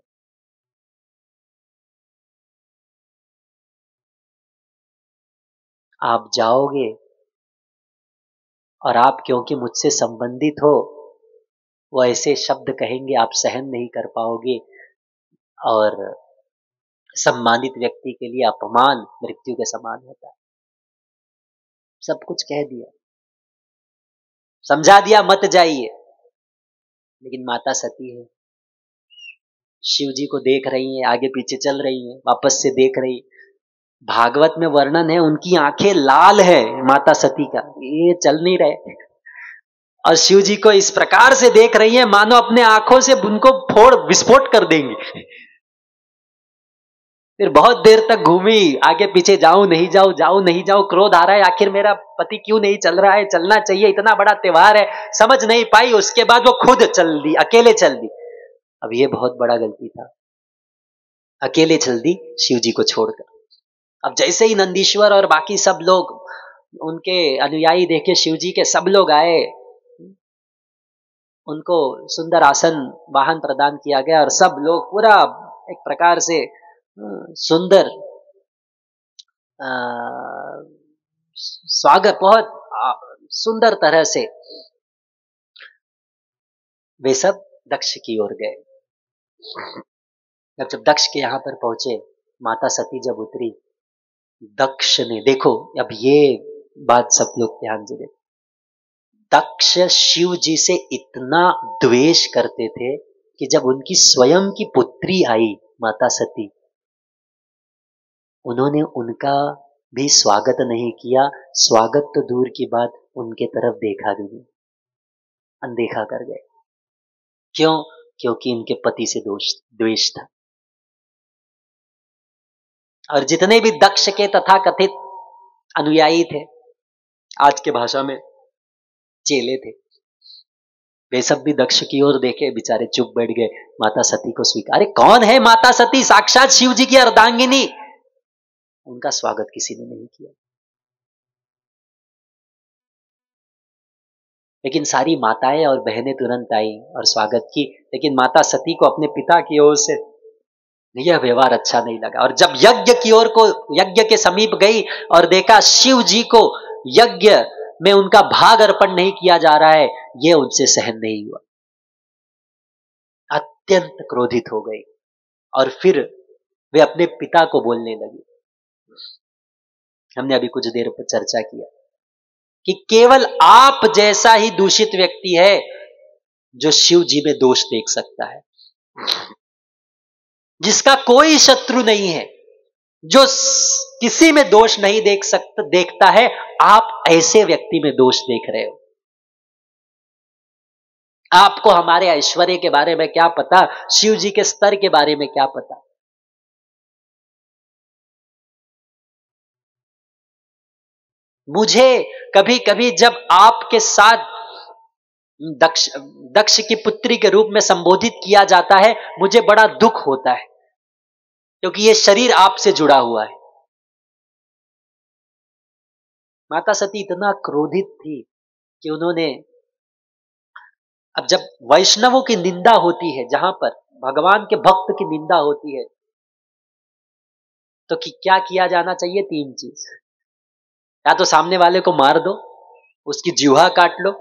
आप जाओगे और आप क्योंकि मुझसे संबंधित हो, वो ऐसे शब्द कहेंगे आप सहन नहीं कर पाओगे, और सम्मानित व्यक्ति के लिए अपमान मृत्यु के समान होता है। सब कुछ कह दिया, समझा दिया मत जाइए, लेकिन माता सती है, शिव जी को देख रही हैं, आगे पीछे चल रही हैं, वापस से देख रही। भागवत में वर्णन है उनकी आंखें लाल है माता सती का, ये चल नहीं रहे, और शिव जी को इस प्रकार से देख रही है मानो अपने आंखों से उनको फोड़ विस्फोट कर देंगे। फिर बहुत देर तक घूमी, आगे पीछे जाऊं नहीं जाऊं, जाऊं नहीं जाऊं, क्रोध आ रहा है, आखिर मेरा पति क्यों नहीं चल रहा है, चलना चाहिए, इतना बड़ा त्योहार है, समझ नहीं पाई। उसके बाद वो खुद चल दी, अकेले चल दी। अब ये बहुत बड़ा गलती था, अकेले चल दी शिव जी को छोड़कर। अब जैसे ही नंदीश्वर और बाकी सब लोग, उनके अनुयायी देखे शिव जी के, सब लोग आए, उनको सुंदर आसन वाहन प्रदान किया गया, और सब लोग पूरा एक प्रकार से सुंदर स्वागत, बहुत सुंदर तरह से वे सब दक्ष की ओर गए। जब दक्ष के यहां पर पहुंचे, माता सती जब उतरी, दक्ष ने, देखो अब ये बात सब लोग ध्यान से देखो, दक्ष शिव जी से इतना द्वेष करते थे कि जब उनकी स्वयं की पुत्री आई माता सती, उन्होंने उनका भी स्वागत नहीं किया, स्वागत तो दूर की बात, उनके तरफ देखा भी नहीं, अनदेखा कर गए। क्यों? क्योंकि इनके पति से द्वेष था। और जितने भी दक्ष के तथाकथित अनुयायी थे, आज के भाषा में चेले थे, वे सब भी दक्ष की ओर देखे, बेचारे चुप बैठ गए, माता सती को स्वीकार। अरे कौन है माता सती? साक्षात शिव जी की अर्धांगिनी, उनका स्वागत किसी ने नहीं किया। लेकिन सारी माताएं और बहनें तुरंत आई और स्वागत की, लेकिन माता सती को अपने पिता की ओर से यह व्यवहार अच्छा नहीं लगा। और जब यज्ञ की ओर को, यज्ञ के समीप गई और देखा शिव जी को यज्ञ में उनका भाग अर्पण नहीं किया जा रहा है, यह उनसे सहन नहीं हुआ, अत्यंत क्रोधित हो गई, और फिर वे अपने पिता को बोलने लगी, हमने अभी कुछ देर पर चर्चा किया कि केवल आप जैसा ही दूषित व्यक्ति है जो शिव जी में दोष देख सकता है, जिसका कोई शत्रु नहीं है, जो किसी में दोष नहीं देखता है, आप ऐसे व्यक्ति में दोष देख रहे हो। आपको हमारे ऐश्वर्य के बारे में क्या पता, शिव जी के स्तर के बारे में क्या पता। मुझे कभी कभी जब आपके साथ दक्ष की पुत्री के रूप में संबोधित किया जाता है, मुझे बड़ा दुख होता है, क्योंकि यह शरीर आपसे जुड़ा हुआ है। माता सती इतना क्रोधित थी कि उन्होंने, अब जब वैष्णवों की निंदा होती है, जहां पर भगवान के भक्त की निंदा होती है, तो क्या किया जाना चाहिए? 3 चीज। या तो सामने वाले को मार दो, उसकी जिह्वा काट लो,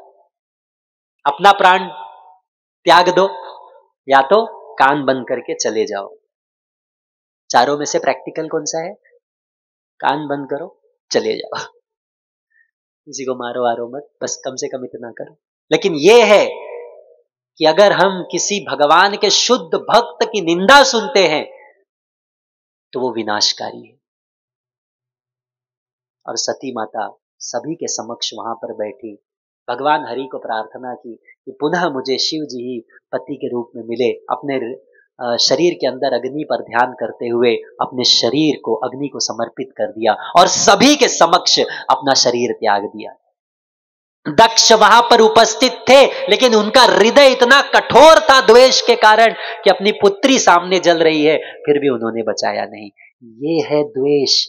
अपना प्राण त्याग दो, या तो कान बंद करके चले जाओ। चारों में से प्रैक्टिकल कौन सा है? कान बंद करो, चले जाओ। किसी को मारो वारो मत, बस कम से कम इतना करो। लेकिन यह है कि अगर हम किसी भगवान के शुद्ध भक्त की निंदा सुनते हैं तो वो विनाशकारी है। और सती माता सभी के समक्ष वहां पर बैठी भगवान हरि को प्रार्थना की कि पुनः मुझे शिव जी ही पति के रूप में मिले। अपने शरीर के अंदर अग्नि पर ध्यान करते हुए अपने शरीर को अग्नि को समर्पित कर दिया और सभी के समक्ष अपना शरीर त्याग दिया। दक्ष वहां पर उपस्थित थे, लेकिन उनका हृदय इतना कठोर था द्वेष के कारण कि अपनी पुत्री सामने जल रही है, फिर भी उन्होंने बचाया नहीं। ये है द्वेष।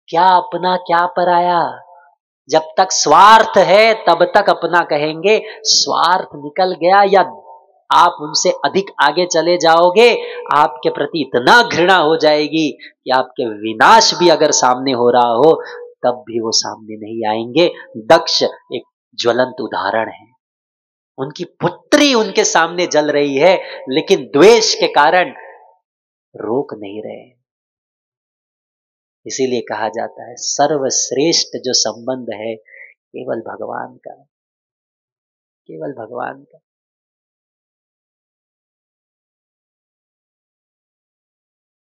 क्या अपना क्या पराया। जब तक स्वार्थ है तब तक अपना कहेंगे, स्वार्थ निकल गया या आप उनसे अधिक आगे चले जाओगे, आपके प्रति इतना घृणा हो जाएगी कि आपके विनाश भी अगर सामने हो रहा हो तब भी वो सामने नहीं आएंगे। दक्ष एक ज्वलंत उदाहरण है। उनकी पुत्री उनके सामने जल रही है, लेकिन द्वेष के कारण रोक नहीं रहे। इसीलिए कहा जाता है सर्वश्रेष्ठ जो संबंध है केवल भगवान का, केवल भगवान का।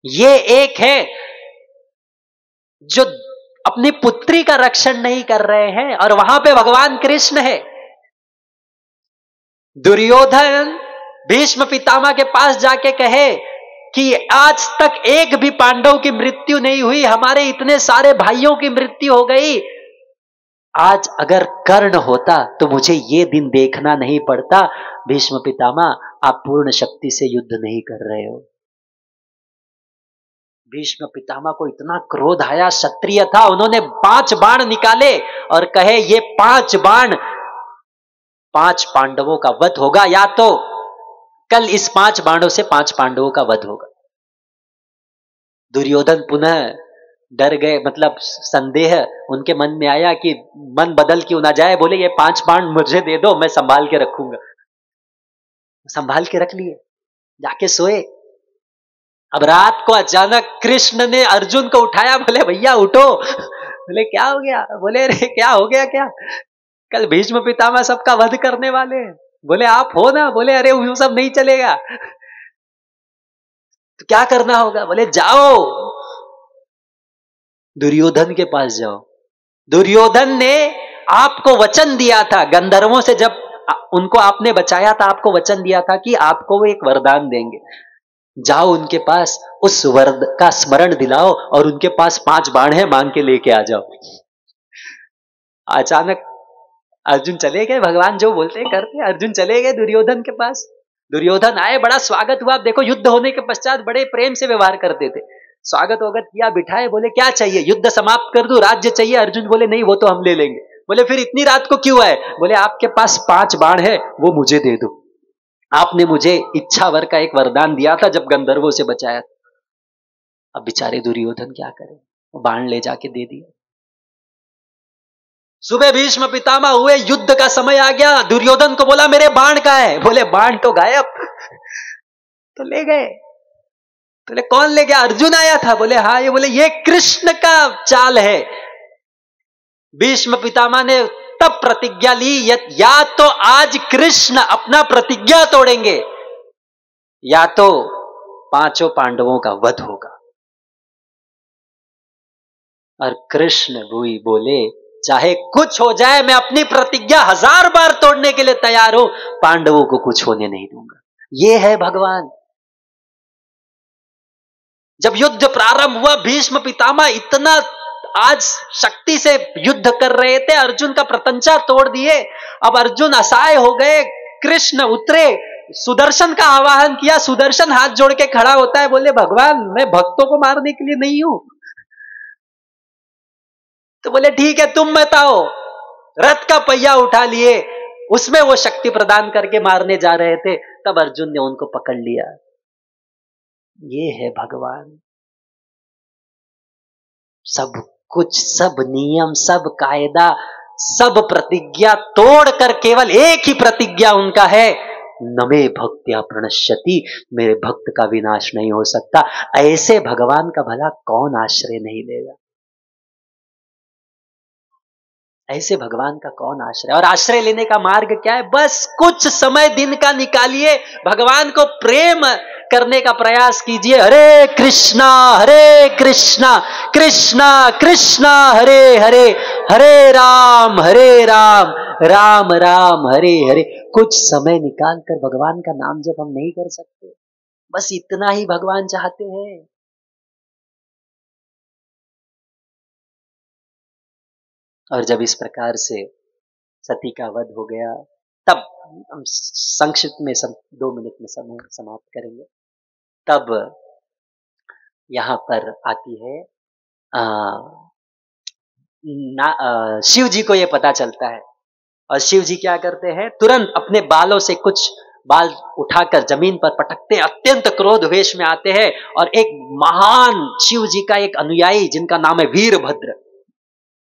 ये एक है जो अपनी पुत्री का रक्षण नहीं कर रहे हैं और वहां पे भगवान कृष्ण है। दुर्योधन भीष्म पितामह के पास जाके कहे कि आज तक एक भी पांडव की मृत्यु नहीं हुई, हमारे इतने सारे भाइयों की मृत्यु हो गई। आज अगर कर्ण होता तो मुझे ये दिन देखना नहीं पड़ता। भीष्म पितामह, आप पूर्ण शक्ति से युद्ध नहीं कर रहे हो। भीष्म पितामह को इतना क्रोध आया, क्षत्रिय था, उन्होंने 5 बाण निकाले और कहे ये 5 बाण 5 पांडवों का वध होगा, या तो कल इस 5 बाणों से 5 पांडवों का वध होगा। दुर्योधन पुनः डर गए, मतलब संदेह उनके मन में आया कि मन बदल क्यों ना जाए। बोले ये 5 बाण मुझे दे दो, मैं संभाल के रखूंगा। संभाल के रख लिए, जाके सोए। अब रात को अचानक कृष्ण ने अर्जुन को उठाया, बोले भैया उठो। बोले क्या हो गया? बोले अरे क्या हो गया क्या? कल भीष्म पितामह सबका वध करने वाले हैं। बोले आप हो ना? बोले अरे वो सब नहीं चलेगा। तो क्या करना होगा? बोले जाओ दुर्योधन के पास जाओ। दुर्योधन ने आपको वचन दिया था, गंधर्वों से जब उनको आपने बचाया था, आपको वचन दिया था कि आपको वो एक वरदान देंगे। जाओ उनके पास, उस वरद का स्मरण दिलाओ और उनके पास 5 बाण है, मांग के लेके आ जाओ। अचानक अर्जुन चले गए, भगवान जो बोलते करते। अर्जुन चले गए दुर्योधन के पास। दुर्योधन आए, बड़ा स्वागत हुआ। देखो युद्ध होने के पश्चात बड़े प्रेम से व्यवहार करते थे। स्वागत वगत किया, बिठाए, बोले क्या चाहिए? युद्ध समाप्त कर दूं, राज्य चाहिए? अर्जुन बोले नहीं, वो तो हम ले लेंगे। बोले फिर इतनी रात को क्यों आए? बोले आपके पास 5 बाण है, वो मुझे दे दो। आपने मुझे इच्छा वर का एक वरदान दिया था जब गंधर्वों से बचाया था। अब बेचारे दुर्योधन क्या करें, वो बाण ले जाके दे दिया। सुबह भीष्म पितामह हुए, युद्ध का समय आ गया। दुर्योधन को बोला मेरे बाण का है? बोले बाण तो गायब। तो ले गए। बोले कौन ले गया? अर्जुन आया था। बोले हाँ। ये बोले ये कृष्ण का चाल है। भीष्म पितामह ने तब प्रतिज्ञा ली, या तो आज कृष्ण अपना प्रतिज्ञा तोड़ेंगे या तो पांचों पांडवों का वध होगा। और कृष्ण भी बोले, चाहे कुछ हो जाए, मैं अपनी प्रतिज्ञा 1000 बार तोड़ने के लिए तैयार हूं, पांडवों को कुछ होने नहीं दूंगा। ये है भगवान। जब युद्ध प्रारंभ हुआ, भीष्म पितामह इतना आज शक्ति से युद्ध कर रहे थे, अर्जुन का प्रतंचा तोड़ दिए। अब अर्जुन असहाय हो गए, कृष्ण उतरे, सुदर्शन का आवाहन किया। सुदर्शन हाथ जोड़ के खड़ा होता है, बोले भगवान मैं भक्तों को मारने के लिए नहीं हूं। तो बोले ठीक है, तुम बताओ। रथ का पहिया उठा लिए, उसमें वो शक्ति प्रदान करके मारने जा रहे थे, तब अर्जुन ने उनको पकड़ लिया। ये है भगवान। सब कुछ, सब नियम, सब कायदा, सब प्रतिज्ञा तोड़ कर केवल एक ही प्रतिज्ञा उनका है, न मे भक्त्या प्रणश्यति, मेरे भक्त का विनाश नहीं हो सकता। ऐसे भगवान का भला कौन आश्रय नहीं लेगा? ऐसे भगवान का कौन आश्रय? और आश्रय लेने का मार्ग क्या है? बस कुछ समय दिन का निकालिए, भगवान को प्रेम करने का प्रयास कीजिए। हरे कृष्णा कृष्णा कृष्णा हरे हरे, हरे राम राम राम हरे हरे। कुछ समय निकाल कर भगवान का नाम जब हम नहीं कर सकते, बस इतना ही भगवान चाहते हैं। और जब इस प्रकार से सती का वध हो गया, तब हम संक्षिप्त में 2 मिनट में समाप्त करेंगे। तब यहां पर आती है शिव जी को यह पता चलता है, और शिव जी क्या करते हैं, तुरंत अपने बालों से कुछ बाल उठाकर जमीन पर पटकते, अत्यंत क्रोध वेश में आते हैं, और एक महान शिव जी का एक अनुयायी जिनका नाम है वीरभद्र,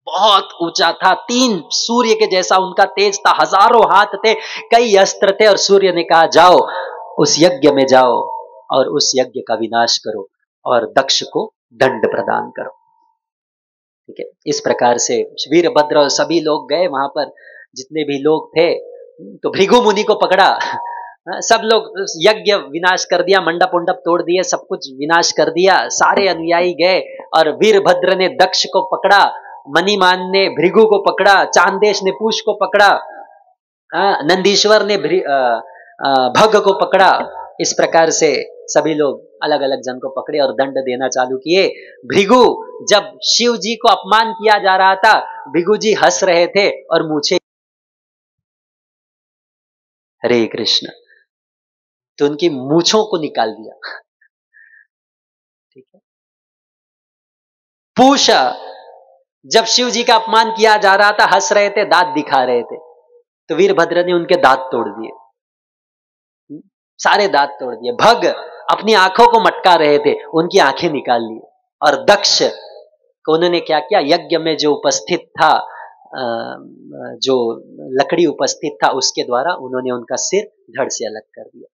बहुत ऊंचा था, 3 सूर्य के जैसा उनका तेज था, हजारों हाथ थे, कई अस्त्र थे, और सूर्य ने कहा जाओ उस यज्ञ में जाओ और उस यज्ञ का विनाश करो और दक्ष को दंड प्रदान करो। ठीक है, इस प्रकार से वीरभद्र और सभी लोग गए वहां पर, जितने भी लोग थे। तो भृगु मुनि को पकड़ा, सब लोग यज्ञ विनाश कर दिया, मंडप उंडप तोड़ दिए, सब कुछ विनाश कर दिया। सारे अनुयायी गए और वीरभद्र ने दक्ष को पकड़ा, मणिमान ने भृगु को पकड़ा, चांदेश ने पूष को पकड़ा, नंदीश्वर ने भग को पकड़ा। इस प्रकार से सभी लोग अलग अलग जन को पकड़े और दंड देना चालू किए। भृगु, जब शिव जी को अपमान किया जा रहा था, भृगु जी हंस रहे थे और मूछे, हरे कृष्ण, तो उनकी मूछों को निकाल दिया। ठीक है। पूषा, जब शिव जी का अपमान किया जा रहा था, हंस रहे थे, दांत दिखा रहे थे, तो वीरभद्र ने उनके दांत तोड़ दिए, सारे दांत तोड़ दिए। भग अपनी आंखों को मटका रहे थे, उनकी आंखें निकाल ली। और दक्ष को उन्होंने क्या किया, यज्ञ में जो उपस्थित था, जो लकड़ी उपस्थित था, उसके द्वारा उन्होंने उनका सिर धड़ से अलग कर दिया।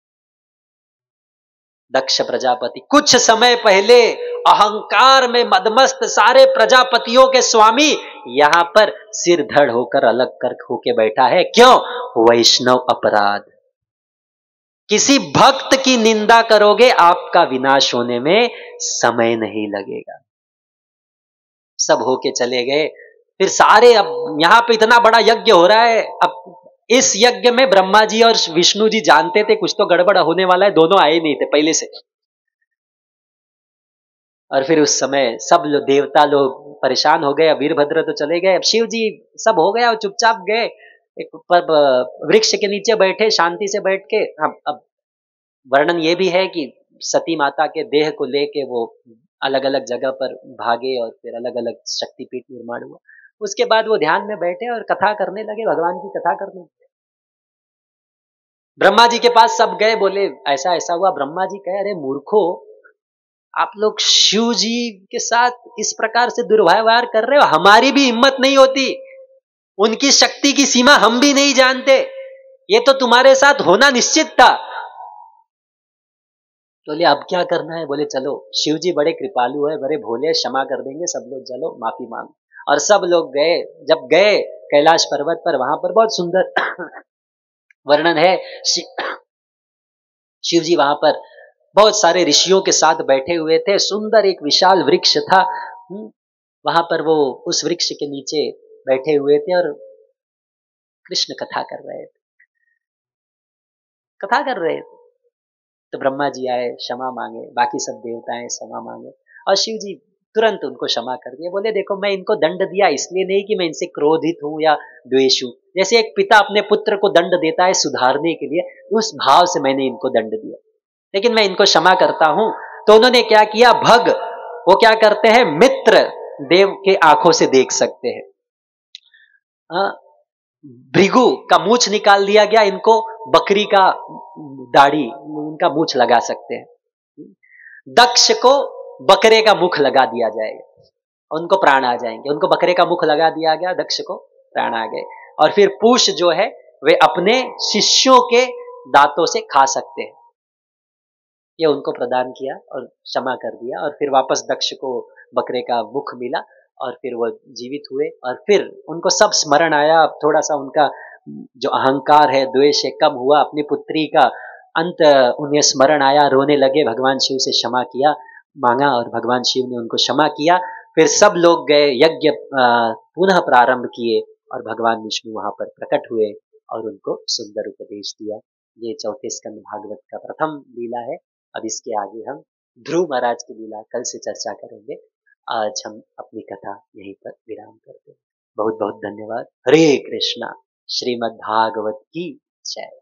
दक्ष प्रजापति कुछ समय पहले अहंकार में मदमस्त सारे प्रजापतियों के स्वामी यहां पर सिर धड़ होकर अलग कर होके बैठा है। क्यों? वैष्णव अपराध। किसी भक्त की निंदा करोगे, आपका विनाश होने में समय नहीं लगेगा। सब होके चले गए। फिर सारे, अब यहां पे इतना बड़ा यज्ञ हो रहा है, अब इस यज्ञ में ब्रह्मा जी और विष्णु जी जानते थे कुछ तो गड़बड़ होने वाला है, दोनों आए नहीं थे पहले से। और फिर उस समय सब लोग, देवता लोग परेशान हो गए। अब वीरभद्र तो चले गए, अब शिव जी सब हो गया, चुपचाप गए एक पर वृक्ष के नीचे बैठे, शांति से बैठ के। अब वर्णन ये भी है कि सती माता के देह को लेके वो अलग अलग जगह पर भागे और फिर अलग अलग शक्तिपीठ निर्माण हुआ। उसके बाद वो ध्यान में बैठे और कथा करने लगे, भगवान की कथा करने लगे। ब्रह्मा जी के पास सब गए, बोले ऐसा ऐसा हुआ। ब्रह्मा जी कहे, अरे मूर्खो, आप लोग शिव जी के साथ इस प्रकार से दुर्व्यवहार कर रहे हो, हमारी भी हिम्मत नहीं होती, उनकी शक्ति की सीमा हम भी नहीं जानते, ये तो तुम्हारे साथ होना निश्चित था। बोले अब क्या करना है? बोले चलो, शिव जी बड़े कृपालु है, बड़े भोले, क्षमा कर देंगे सब लोग, चलो माफी मांगो। और सब लोग गए, जब गए कैलाश पर्वत पर, वहां पर बहुत सुंदर वर्णन है। शिव जी वहां पर बहुत सारे ऋषियों के साथ बैठे हुए थे, सुंदर एक विशाल वृक्ष था। वहां पर वो उस वृक्ष के नीचे बैठे हुए थे और कृष्ण कथा कर रहे थे, कथा कर रहे थे। तो ब्रह्मा जी आए, क्षमा मांगे, बाकी सब देवताएं क्षमा मांगे, और शिव जी तुरंत उनको क्षमा कर दिए। बोले देखो, मैं इनको दंड दिया इसलिए नहीं कि मैं इनसे क्रोधित हूं या द्वेष हूं। जैसे एक पिता अपने पुत्र को दंड देता है सुधारने के लिए, उस भाव से मैंने इनको दंड दिया, लेकिन मैं इनको क्षमा करता हूं। तो उन्होंने क्या किया, भग, वो क्या करते हैं, मित्र देव के आंखों से देख सकते हैं। भृगु का मूछ निकाल दिया गया, इनको बकरी का दाढ़ी, उनका मूछ लगा सकते हैं। दक्ष को बकरे का मुख लगा दिया जाएगा, उनको प्राण आ जाएंगे। उनको बकरे का मुख लगा दिया गया, दक्ष को प्राण आ गए। और फिर पूष जो है वे अपने शिष्यों के दांतों से खा सकते हैं, ये उनको प्रदान किया और क्षमा कर दिया। और फिर वापस दक्ष को बकरे का मुख मिला और फिर वो जीवित हुए। और फिर उनको सब स्मरण आया, अब थोड़ा सा उनका जो अहंकार है, द्वेष है, कम हुआ। अपनी पुत्री का अंत उन्हें स्मरण आया, रोने लगे, भगवान शिव से क्षमा किया, मांगा, और भगवान शिव ने उनको क्षमा किया। फिर सब लोग गए, यज्ञ पुनः प्रारंभ किए और भगवान विष्णु वहां पर प्रकट हुए और उनको सुंदर उपदेश दिया। ये चौथे स्कंद भागवत का प्रथम लीला है। अब इसके आगे हम ध्रुव महाराज की लीला कल से चर्चा करेंगे। आज हम अपनी कथा यहीं पर विराम करते हैं। बहुत बहुत धन्यवाद। हरे कृष्णा। श्रीमद् भागवत की जय।